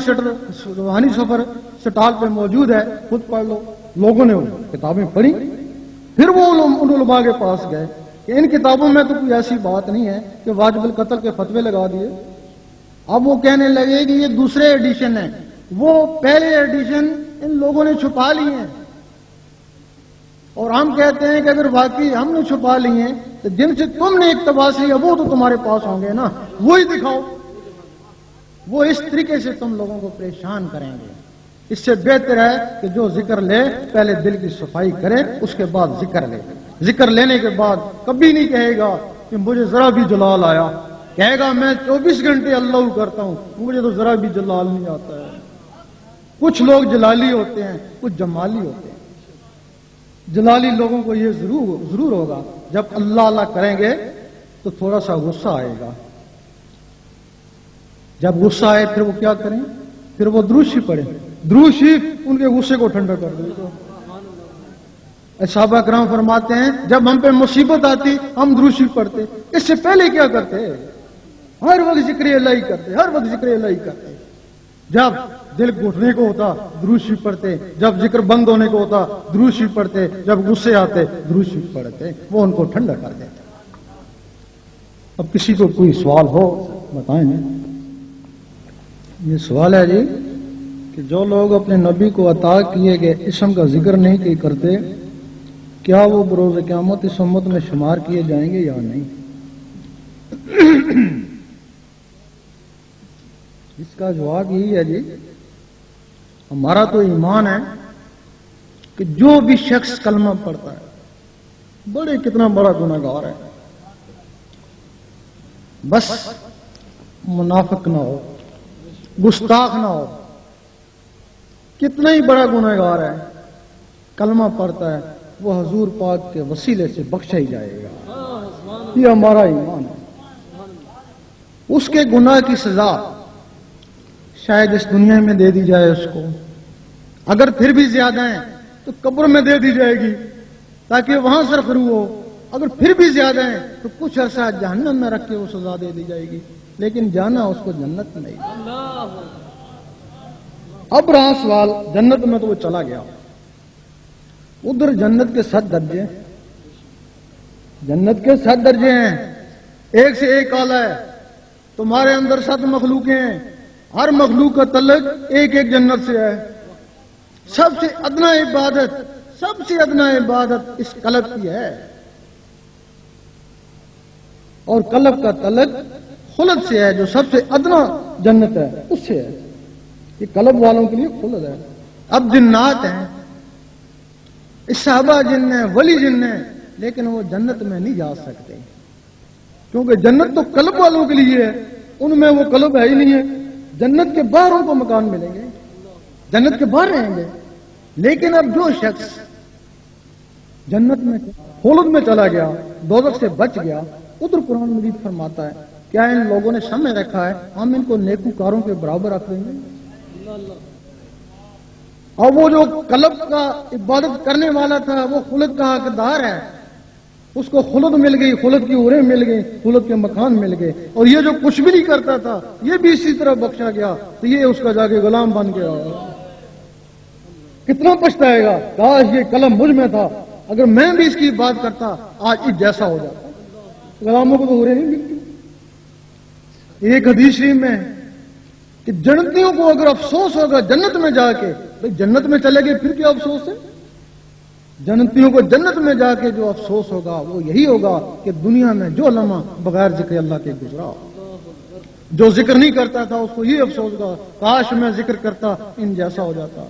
S1: سفر سٹال پہ موجود ہے، خود پڑھ لو. لوگوں نے وہ کتابیں پڑھی، پھر وہ ان علماء کے پاس گئے کہ ان کتابوں میں تو کوئی ایسی بات نہیں ہے کہ واجب القتل کے فتوے لگا دیے. اب وہ کہنے لگے کہ یہ دوسرے ایڈیشن ہیں، وہ پہلے ایڈیشن ان لوگوں نے چھپا لی ہیں. اور ہم کہتے ہیں کہ اگر واقعی ہم نے چھپا لی ہیں تو جن سے تم نے اقتباس لیا وہ تو تمہارے پاس ہوں گے نا، وہی دکھاؤ. وہ اس طریقے سے تم لوگوں کو پریشان کریں گے. اس سے بہتر ہے کہ جو ذکر لے پہلے دل کی صفائی کرے، اس کے بعد ذکر لے. ذکر لینے کے بعد کبھی نہیں کہے گا کہ مجھے ذرا بھی جلال آیا، کہے گا میں 24 گھنٹے اللہ کرتا ہوں، مجھے تو ذرا بھی جلال نہیں آتا ہے. کچھ لوگ جلالی ہوتے ہیں، کچھ جمالی ہوتے ہیں. جلالی لوگوں کو یہ ضرور ہوگا جب اللہ اللہ کریں گے تو تھوڑا سا غصہ آئے گا. جب غصہ آئے پھر وہ کیا کریں؟ پھر وہ درود شریف پڑھیں. درود شریف ان کے غصے کو ٹھنڈا کر دے گا. صحابہ کرام فرماتے ہیں جب ہم پہ مصیبت آتی ہم درود شریف پڑھتے، اس سے پہلے کیا کرتے؟ ہر وقت ذکر الہی کرتے، ہر وقت ذکر الہی کرتے. جب دل گھٹنے کو ہوتا درود شریف پڑھتے، جب ذکر بند ہونے کو ہوتا درود شریف پڑھتے، جب غصے آتے درود شریف پڑھتے. وہ ان کو ٹھنڈا کر دیتے. اب کسی کو کوئی سوال ہو بتائیں. یہ سوال ہے جی کہ جو لوگ اپنے نبی کو عطا کیے گئے اسم کا ذکر نہیں کرتے، کیا وہ بروز قیامت اس امت میں شمار کیے جائیں گے یا نہیں؟ اس کا جواب یہی ہے جی، ہمارا تو ایمان ہے کہ جو بھی شخص کلمہ پڑھتا ہے بڑے کتنا بڑا گناہگار ہے، بس منافق نہ ہو، گستاخ نہ ہو. کتنا ہی بڑا گناہگار ہے، کلمہ پڑھتا ہے، وہ حضور پاک کے وسیلے سے بخشا ہی جائے گا. یہ ہمارا ایمان ہے. اس کے گناہ کی سزا شاید اس دنیا میں دے دی جائے اس کو، اگر پھر بھی زیادہ ہیں تو قبر میں دے دی جائے گی تاکہ وہاں سرخرو ہو. اگر پھر بھی زیادہ ہیں تو کچھ عرصہ جہنم میں رکھ کے وہ سزا دے دی جائے گی، لیکن جانا اس کو جنت نہیں. اب رہا سوال جنت میں، تو وہ چلا گیا. ادھر جنت کے 7 درجے، جنت کے 7 درجے ہیں، ایک سے ایک اعلیٰ ہے. تمہارے اندر 7 مخلوقیں ہیں، ہر مخلوق کا تعلق ایک ایک جنت سے ہے. سب سے ادنا عبادت، سب سے ادنا عبادت اس قلب کی ہے، اور قلب کا تعلق خلد سے ہے جو سب سے ادنا جنت ہے اس سے ہے. یہ قلب والوں کے لیے خلد ہے. اب جنات ہیں، صحابہ جن ہیں، ولی جن ہیں، لیکن وہ جنت میں نہیں جا سکتے کیونکہ جنت تو قلب والوں کے لیے ہے، ان میں وہ قلب ہے ہی نہیں ہے. جنت کے باہر ان کو مکان ملیں گے، جنت کے باہر رہیں گے. لیکن اب جو شخص جنت میں خلد میں چلا گیا، دوزخ سے بچ گیا، ادھر قرآن مجید فرماتا ہے کیا ان لوگوں نے سمجھ رکھا ہے ہم ان کو نیکوکاروں کے برابر رکھ دیں گے؟ اور وہ جو قلب کا عبادت کرنے والا تھا وہ خلد کا حقدار ہے، اس کو خلد مل گئی، خلد کی عوریں مل گئی، خلد کے مکان مل گئے. اور یہ جو کچھ بھی نہیں کرتا تھا یہ بھی اسی طرح بخشا گیا، تو یہ اس کا جا کے غلام بن گیا. کتنا پچھتائے گا، کاش یہ قلم مجھ میں تھا، اگر میں بھی اس کی بات کرتا آج اس جیسا ہو جاتا. غلاموں کو تو عوریں نہیں ملتی. ایک حدیث شریف میں کہ جنتیوں کو اگر افسوس ہوگا جنت میں جا کے، بھئی جنت میں چلے گئے پھر کیا افسوس ہے؟ جنتیوں کو جنت میں جا کے جو افسوس ہوگا وہ یہی ہوگا کہ دنیا میں جو لمحہ بغیر ذکر اللہ کے گزرا، جو ذکر نہیں کرتا تھا اس کو یہ افسوس ہوگا کاش میں ذکر کرتا ان جیسا ہو جاتا۔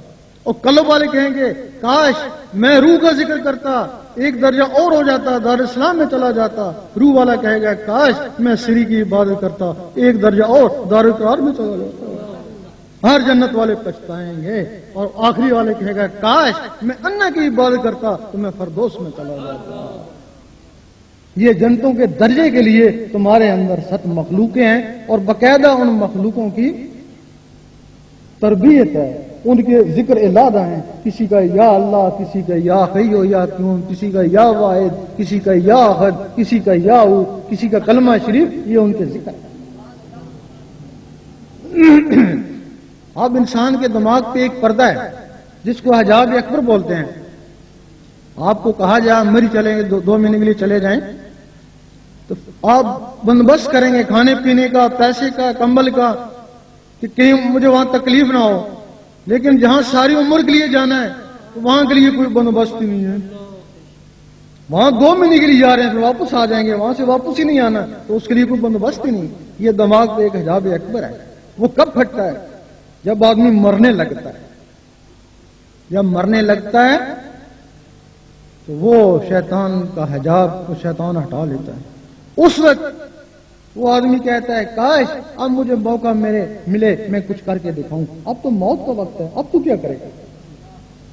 S1: اور قلب والے کہیں گے کاش میں روح کا ذکر کرتا ایک درجہ اور ہو جاتا، دار اسلام میں چلا جاتا۔ روح والا کہے گا کاش میں سری کی عبادت کرتا ایک درجہ اور دار القرار میں چلا جاتا۔ ہر جنت والے پچھتائیں گے اور آخری والے کہے گا کاش میں اللہ کی عبادت کرتا تو میں فردوس میں چلا جاتا۔ یہ جنتوں کے درجے کے لیے تمہارے اندر 7 مخلوقیں ہیں اور باقاعدہ ان مخلوقوں کی تربیت ہے، ان کے ذکر الہدہ ہیں، کسی کا یا اللہ، کسی کا یا حی و یا قیوم، کسی کا یا واحد، کسی کا یا احد، کسی کا یا ہو، کسی کا کلمہ شریف، یہ ان کے ذکر ہے۔ اب انسان کے دماغ پہ ایک پردہ ہے جس کو حجاب اکبر بولتے ہیں۔ آپ کو کہا جائے مری چلیں گے 2 مہینے کے لیے چلے جائیں تو آپ بندوبست کریں گے کھانے پینے کا، پیسے کا، کمبل کا، کہ کہیں مجھے وہاں تکلیف نہ ہو، لیکن جہاں ساری عمر کے لیے جانا ہے تو وہاں کے لیے کوئی بندوبست ہی نہیں ہے۔ وہاں 2 مہینے کے لیے جا رہے ہیں پھر واپس آ جائیں گے، وہاں سے واپس ہی نہیں آنا تو اس کے لیے کوئی بندوبست ہی نہیں۔ یہ دماغ پہ ایک حجاب اکبر ہے۔ وہ کب پھٹتا ہے؟ جب آدمی مرنے لگتا ہے۔ جب مرنے لگتا ہے تو وہ شیطان کا حجاب وہ شیطان ہٹا لیتا ہے۔ اس وقت وہ آدمی کہتا ہے کاش اب مجھے موقع ملے میں کچھ کر کے دکھاؤں۔ اب تو موت کا وقت ہے، اب تو کیا کرے گا؟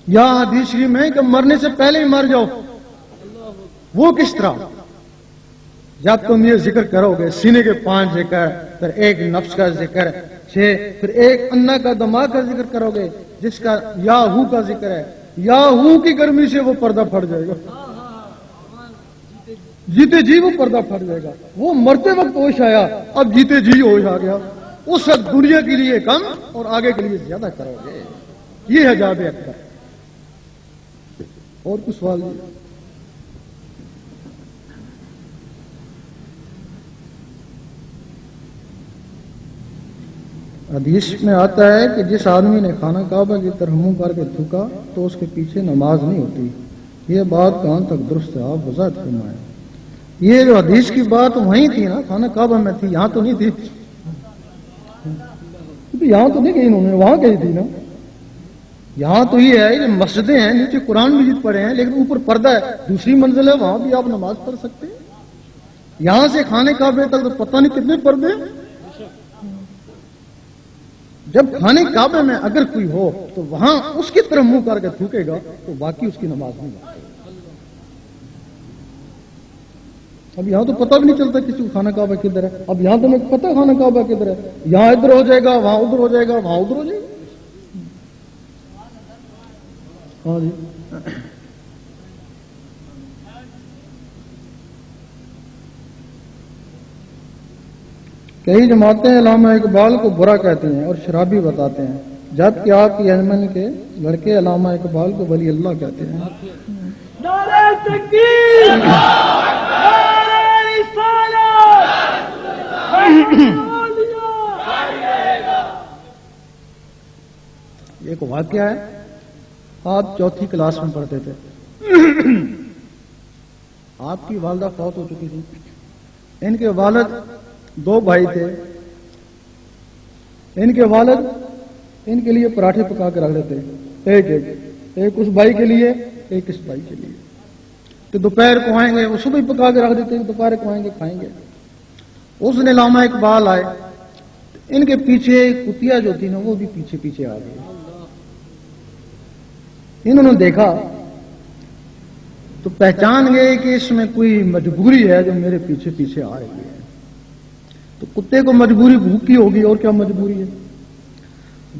S1: یا حدیث شریف میں کہ مرنے سے پہلے ہی مر جاؤ۔ وہ کس طرح؟ جب تم یہ ذکر کرو گے سینے کے 5 ذکر، پھر ایک نفس کا ذکر 6، پھر ایک انا کا دماغ کا ذکر کرو گے جس کا یا ہو کا ذکر ہے، یا ہو کی گرمی سے وہ پردہ پھٹ جائے گا، جیتے جی وہ پردہ پھٹ جائے گا۔ وہ مرتے وقت ہوش آیا، اب جیتے جی ہوش آ گیا۔ اس وقت دنیا کے لیے کم اور آگے کے لیے زیادہ کرو گے۔ یہ حجاب اکبر۔ اور کچھ سوال؟ حدیث میں آتا ہے کہ جس آدمی نے خانہ کعبہ کی طرف منہ کر کے تھوکا تو اس کے پیچھے نماز نہیں ہوتی۔ یہ بات کہاں تک درست ہے؟ آپ وضاحت فرمائیں۔ یہ جو حدیث کی بات وہیں تھی نا، خانہ کعبہ میں تھی، یہاں تو نہیں تھی۔ یہاں تو نہیں گئی انہوں نے، وہاں گئی تھی نا۔ یہاں تو یہ ہے کہ مسجدیں ہیں، نیچے قرآن مجید پڑھے ہیں، لیکن اوپر پردہ ہے، دوسری منزل ہے، وہاں بھی آپ نماز پڑھ سکتے ہیں۔ یہاں سے خانہ کعبے تک تو پتہ نہیں کتنے پردے ہیں۔ جب خانہ کعبے میں اگر کوئی ہو تو وہاں اس کی طرف منہ کر کے تھوکے گا تو باقی اس کی نماز نہیں ہوگی۔ اب یہاں تو پتہ بھی نہیں چلتا کسی کو خانہ کعبہ کدھر ہے۔ اب یہاں تو مجھے پتہ خانہ کعبہ کدھر ہے، یہاں ادھر ہو جائے گا، وہاں ادھر ہو جائے گا، وہاں ادھر ہو جائے گا۔ ہاں جی، کئی جماعتیں علامہ اقبال کو برا کہتی ہیں اور شرابی بتاتے ہیں، جبکہ آپ کی انجمن کے لڑکے علامہ اقبال کو ولی اللہ کہتے ہیں۔
S2: نعرہ تکبیر، نعرہ رسالت،
S1: ایک واقعہ ہے، آپ 4تھی کلاس میں پڑھتے تھے، آپ کی والدہ فوت ہو چکی تھی، ان کے والد 2 بھائی تھے، ان کے والد ان کے لیے پراٹھے پکا کے رکھ دیتے، ایک اس بھائی کے لیے ایک اس بھائی کے لیے، تو دوپہر کو آئیں گے وہ صبح ہی پکا کے رکھ دیتے، دوپہر کو آئیں گے کھائیں گے۔ اس دن علامہ اقبال آئے، ان کے پیچھے کتیا جو تھی نا وہ بھی پیچھے پیچھے آ گئی۔ انہوں نے دیکھا تو پہچان گئے کہ اس میں کوئی مجبوری ہے جو میرے پیچھے پیچھے آ رہی ہے۔ تو کتے کو مجبوری بھوک کی ہوگی، اور کیا مجبوری ہے۔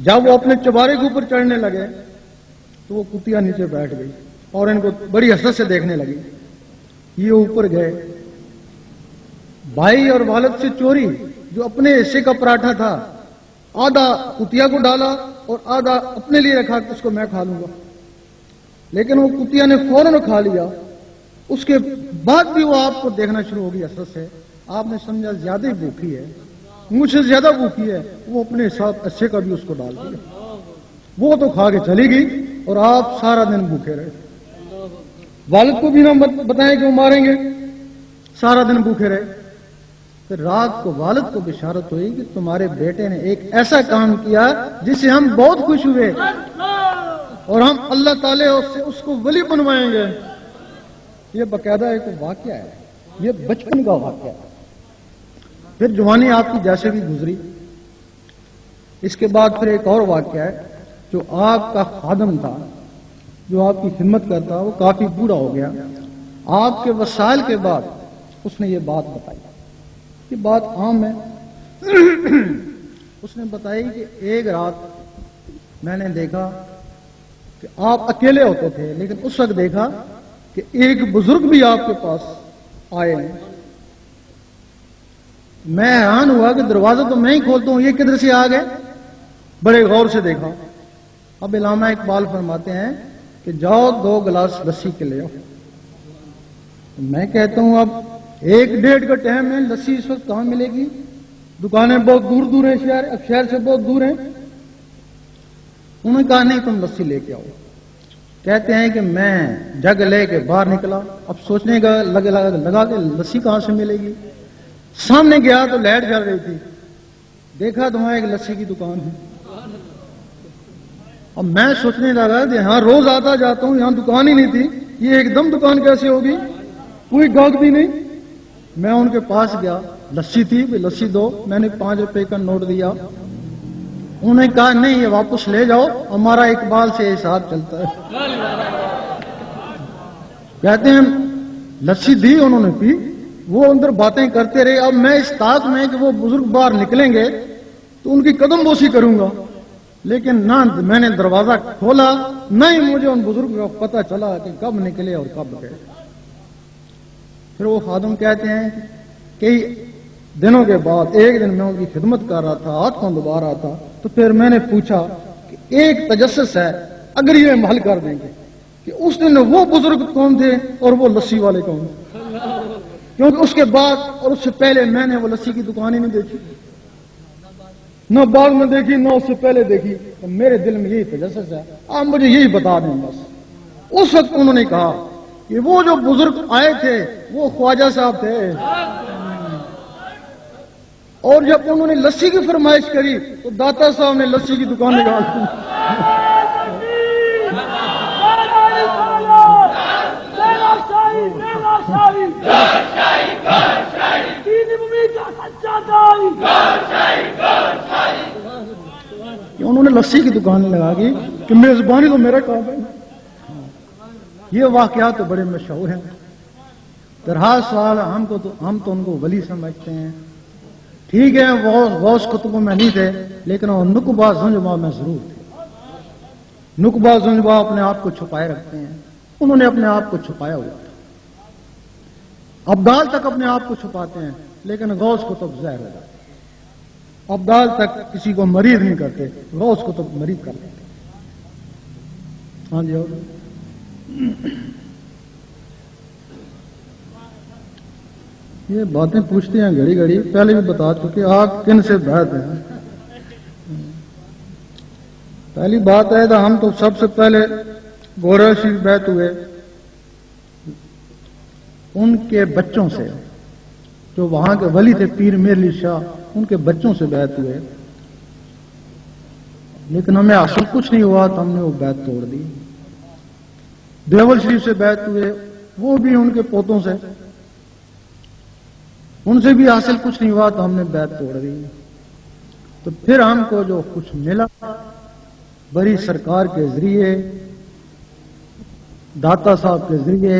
S1: جب وہ اپنے چوبارے کے اوپر چڑھنے لگے تو وہ کتیا نیچے بیٹھ گئی اور ان کو بڑی حسرت سے دیکھنے لگی۔ یہ اوپر گئے، بھائی اور والد سے چوری، جو اپنے حصے کا پراٹھا تھا آدھا کتیا کو ڈالا اور آدھا اپنے لیے رکھا کہ اس کو میں کھا لوں گا، لیکن وہ کتیا نے فوراً کھا لیا۔ اس کے بعد بھی وہ آپ کو دیکھنا شروع ہوگی حسرت سے۔ آپ نے سمجھا زیادہ ہی بھوکی ہے، مجھ سے زیادہ بھوکی ہے، وہ اپنے ساتھ اچھے کا بھی اس کو ڈال دیا، وہ تو کھا کے چلی گئی اور آپ سارا دن بھوکے رہے۔ والد کو بھی نہ بتائیں کہ وہ ماریں گے، سارا دن بھوکے رہے۔ پھر رات کو والد کو بشارت ہوئی کہ تمہارے بیٹے نے ایک ایسا کام کیا جس سے ہم بہت خوش ہوئے اور ہم اللہ تعالیٰ سے اس کو ولی بنوائیں گے۔ یہ باقاعدہ ایک واقعہ ہے، یہ بچپن کا واقعہ ہے۔ پھر جوانی آپ کی جیسے بھی گزری، اس کے بعد پھر ایک اور واقعہ ہے، جو آپ کا خادم تھا، جو آپ کی خدمت کرتا، وہ کافی بوڑھا ہو گیا۔ آپ کے وسائل کے بعد اس نے یہ بات بتائی، یہ بات عام ہے۔ اس نے بتائی کہ ایک رات میں نے دیکھا کہ آپ اکیلے ہوتے تھے، لیکن اس وقت دیکھا کہ ایک بزرگ بھی آپ کے پاس آئے ہیں۔ میں حیران ہوا کہ دروازہ تو میں ہی کھولتا ہوں، یہ کدھر سے آ گئے؟ بڑے غور سے دیکھا۔ اب علامہ اقبال فرماتے ہیں کہ جاؤ 2 گلاس لسی کے لے آؤ۔ میں کہتا ہوں اب 1-1.5 کا ٹائم ہے، لسی اس وقت کہاں ملے گی؟ دکانیں بہت دور دور ہیں، شہر سے بہت دور ہیں۔ انہوں نے کہا نہیں، تم لسی لے کے آؤ۔ کہتے ہیں کہ میں جگ لے کے باہر نکلا، اب سوچنے کا لگا کہ لسی کہاں سے ملے گی۔ سامنے گیا تو لائٹ جل رہی تھی، دیکھا تو وہاں ایک لسی کی دکان ہے۔ اب میں سوچنے لگا کہ یہاں روز آتا جاتا ہوں، یہاں دکان ہی نہیں تھی، یہ ایک دم دکان کیسے ہوگی؟ کوئی گاہک بھی نہیں۔ میں ان کے پاس گیا، لسی تھی، لسی دو۔ میں نے 5 روپے کا نوٹ دیا۔ انہوں نے کہا نہیں، یہ واپس لے جاؤ، ہمارا اقبال سے حساب چلتا ہے۔ کہتے ہیں لسی دی، انہوں نے پی، وہ اندر باتیں کرتے رہے۔ اب میں اس طاق میں کہ وہ بزرگ باہر نکلیں گے تو ان کی قدم بوسی کروں گا، لیکن نہ میں نے دروازہ کھولا، نہ ہی مجھے ان بزرگ کا پتہ چلا کہ کب نکلے اور کب گئے۔ پھر وہ خادم کہتے ہیں کئی دنوں کے بعد ایک دن میں ان کی خدمت کر رہا تھا، ہاتھوں دبا رہا تھا، تو پھر میں نے پوچھا کہ ایک تجسس ہے، اگر یہ ہم حل کر دیں گے کہ اس دن وہ بزرگ کون تھے اور وہ لسی والے کون تھے، کیونکہ اس کے بعد اور اس سے پہلے میں نے وہ لسی کی دکان ہی نہیں دیکھی، نہ بعد میں دیکھی نہ اس سے پہلے دیکھی۔ تو میرے دل میں یہی تجسس ہے، آپ مجھے یہی بتا دیں بس۔ اس وقت انہوں نے کہا کہ وہ جو بزرگ آئے تھے وہ خواجہ صاحب تھے، اور جب انہوں نے لسی کی فرمائش کری تو داتا صاحب نے لسی کی دکان نکال دی۔ انہوں نے لسی کی دکان لگا دی کہ میزبانی تو میرا کام ہے۔ یہ واقعات تو بڑے مشہور ہیں۔ ہر سال ہم تو ان کو ولی سمجھتے ہیں، ٹھیک ہے، غوث کتبوں میں نہیں تھے، لیکن وہ نقبہ زنجبہ میں ضرور تھے۔ نقبہ زنجبہ اپنے آپ کو چھپائے رکھتے ہیں، انہوں نے اپنے آپ کو چھپایا ہوا تھا۔ ابدال تک اپنے آپ کو چھپاتے ہیں، لیکن غوث کتب ظاہر ہو جاتے ہیں۔ ابدال تک کسی کو مریض نہیں کرتے، غوث کتب مریض کر دیتے ہیں۔ ہاں جی، یہ باتیں پوچھتے ہیں گھڑی گھڑی، پہلے بھی بتا چکے آپ کن سے بیعت ہیں۔ پہلی بات ہے تو ہم تو سب سے پہلے گورا شریف بیعت ہوئے ان کے بچوں سے، جو وہاں کے ولی تھے پیر میر علی شاہ، ان کے بچوں سے بیعت ہوئے، لیکن ہمیں حاصل کچھ نہیں ہوا تو ہم نے وہ بیعت توڑ دی۔ دیول شریف سے بیعت ہوئے، وہ بھی ان کے پوتوں سے، ان سے بھی حاصل کچھ نہیں ہوا تو ہم نے بیعت توڑ دی۔ تو پھر ہم کو جو کچھ ملا بڑی سرکار کے ذریعے، داتا صاحب کے ذریعے،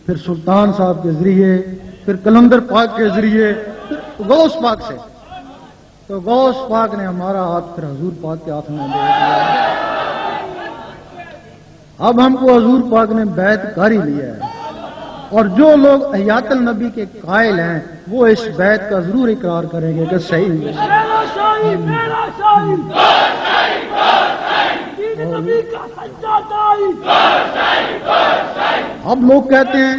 S1: پھر سلطان صاحب کے ذریعے، پھر کلندر پاک کے ذریعے، پھر غوث پاک سے، تو غوث پاک نے ہمارا ہاتھ پھر حضور پاک کے ہاتھ میں دے دیا۔ اب ہم کو حضور پاک نے بیعت کر ہی لیا ہے، اور جو لوگ حیات النبی کے قائل ہیں وہ اس بیعت کا ضرور اقرار کریں گے کہ صحیح ہے۔ اب لوگ کہتے ہیں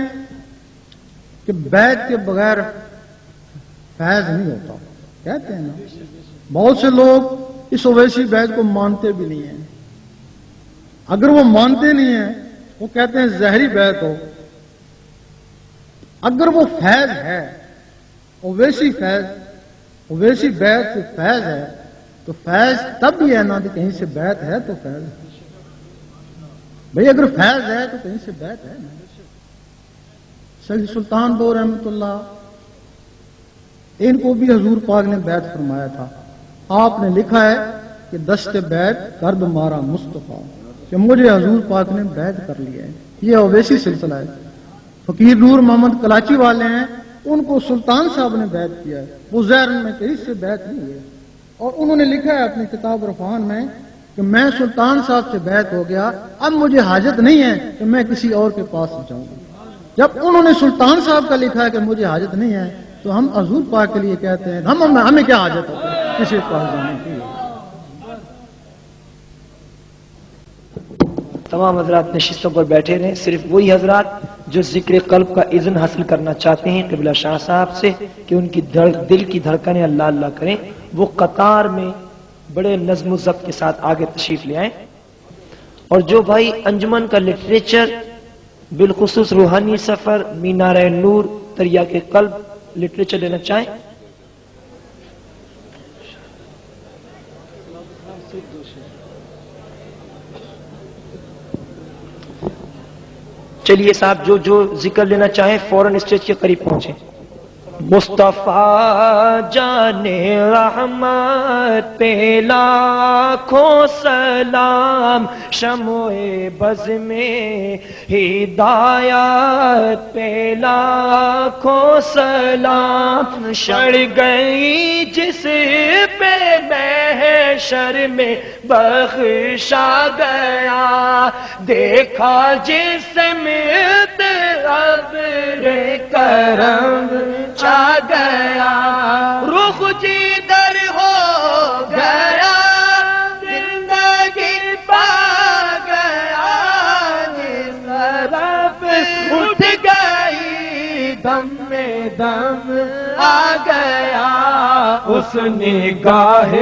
S1: کہ بیعت کے بغیر فیض نہیں ہوتا، کہتے ہیں نا، بہت سے لوگ اس اویسی بیعت کو مانتے بھی نہیں ہیں۔ اگر وہ مانتے نہیں ہیں وہ کہتے ہیں زہری بیعت ہو، اگر وہ فیض ہے، اویسی فیض، اویسی بیعت سے فیض ہے، تو فیض تب بھی ہے نا کہ کہیں سے بیعت ہے تو فیض ہے بھئی، اگر فیض ہے تو کہیں سے بیعت ہے نا۔ سید سلطان دو رحمت اللہ، ان کو بھی حضور پاک نے بیعت فرمایا تھا۔ آپ نے لکھا ہے کہ دست بیعت کرد مارا مصطفیٰ، کہ مجھے حضور پاک نے بیعت کر لیا ہے۔ یہ اویسی سلسلہ ہے۔ فقیر نور محمد کلاچی والے ہیں، ان کو سلطان صاحب نے بیعت کیا ہے، وہ زہر میں کہیں سے بیعت نہیں ہے، اور انہوں نے لکھا ہے اپنی کتاب رفعان میں کہ میں سلطان صاحب سے بیعت ہو گیا، اب مجھے حاجت نہیں ہے کہ میں کسی اور کے پاس جاؤں۔ جب انہوں نے سلطان صاحب کا لکھا ہے کہ مجھے حاجت نہیں ہے، تو ہم حضور پاک کے لیے کہتے ہیں ہمیں کیا حاجت ہوتی ہے کسی کے پاس جانے کی۔
S3: تمام حضرات نشستوں پر بیٹھے رہیں، صرف وہی حضرات جو ذکر قلب کا اذن حاصل کرنا چاہتے ہیں قبلہ شاہ صاحب سے کہ ان کی دل کی دھڑکنیں اللہ اللہ کریں، وہ قطار میں بڑے نظم و ضبط کے ساتھ آگے تشریف لے آئیں۔ اور جو بھائی انجمن کا لٹریچر، بالخصوص روحانی سفر، مینار نور، دریا کے قلب لٹریچر لینا چاہیں، چلیے صاحب جو ذکر لینا چاہیں فوراً اسٹیج کے قریب پہنچیں۔ مصطفیٰ جان رحمت پہ لاکھوں سلام، شمع بز میں ہدایت پہ لاکھوں سلام، شڑ گئی جس پہ محشر میں بخشا گیا، دیکھا جس میں ابر کرم چھا گیا، رخ جدھر ہو گیا زندگی پا گیا، جس طرف اٹھ گئی دم میں دم آ گیا، اس نگاہ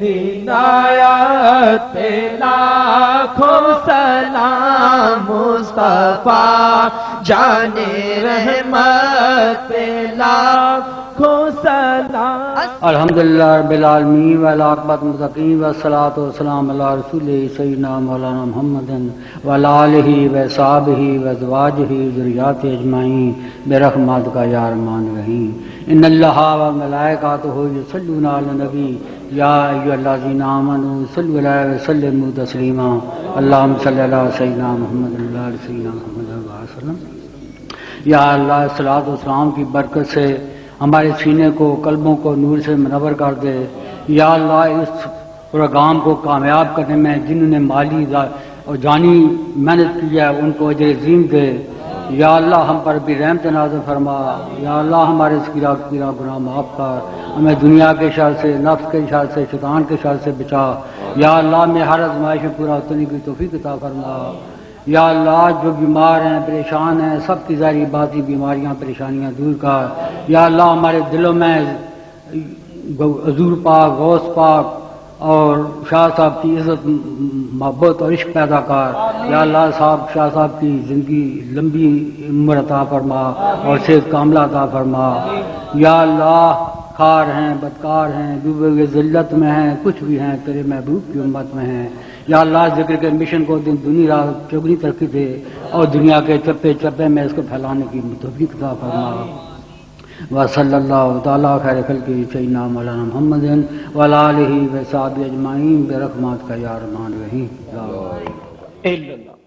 S3: عنایت پہ لاکھوں سلام، مصطفیٰ جان رحمت پہ لاکھوں سلام۔
S4: الحمدللہ رب العالمین والعاقبۃ للمتقین والصلاۃ والسلام علی رسول سیدنا مولانا محمد وعلی آلہ وصحبہ وازواجہ ذریاتہ اجمعین برحمتک یا ارحم الراحمین۔ ان اللہ وملائکتہ یصلون علی النبی یا ایھا الذین آمنوا صلوا علیہ وسلموا تسلیما، اللہم صلی علی سیدنا محمد وعلی سیدنا محمد وسلم۔ یا اللہ صلاۃ و سلام کی برکت سے ہمارے سینے کو، قلبوں کو نور سے منور کر دے۔ یا اللہ اس پروگرام کو کامیاب کرنے میں جنہوں نے مالی اور جانی محنت کی ہے ان کو اجر عظیم دے۔ یا اللہ ہم پر بھی رحمت نازل فرما۔ یا اللہ ہمارے سگیرہ گناہ معاف کر، ہمیں دنیا کے شر سے، نفس کے شر سے، شیطان کے شر سے بچا۔ یا اللہ میں ہر آزمائش میں پورا اترنے کی توفیق عطا فرما۔ یا اللہ جو بیمار ہیں، پریشان ہیں، سب کی ظاہری باطنی بیماریاں پریشانیاں دور کر۔ یا اللہ ہمارے دلوں میں حضور پاک، غوث پاک اور شاہ صاحب کی عزت، محبت اور عشق پیدا کر۔ یا اللہ شاہ صاحب کی زندگی لمبی عمر عطا فرما اور صحت کاملہ عطا فرما۔ یا اللہ خار ہیں، بدکار ہیں، ڈوبے ہوئے ذلت میں ہیں، کچھ بھی ہیں تیرے محبوب کی امت میں ہیں۔ یا اللہ ذکر کے مشن کو دنی رات چوگنی ترقی دے اور دنیا کے چپے چپے میں اس کو پھیلانے کی توفیق عطا فرما۔ وصلی اللہ تعالیٰ خیر خلق سیدنا مولانا محمد وعلی آلہ وصحبہ اجمعین برحمتک یا ارحم الراحمین۔
S3: اللہ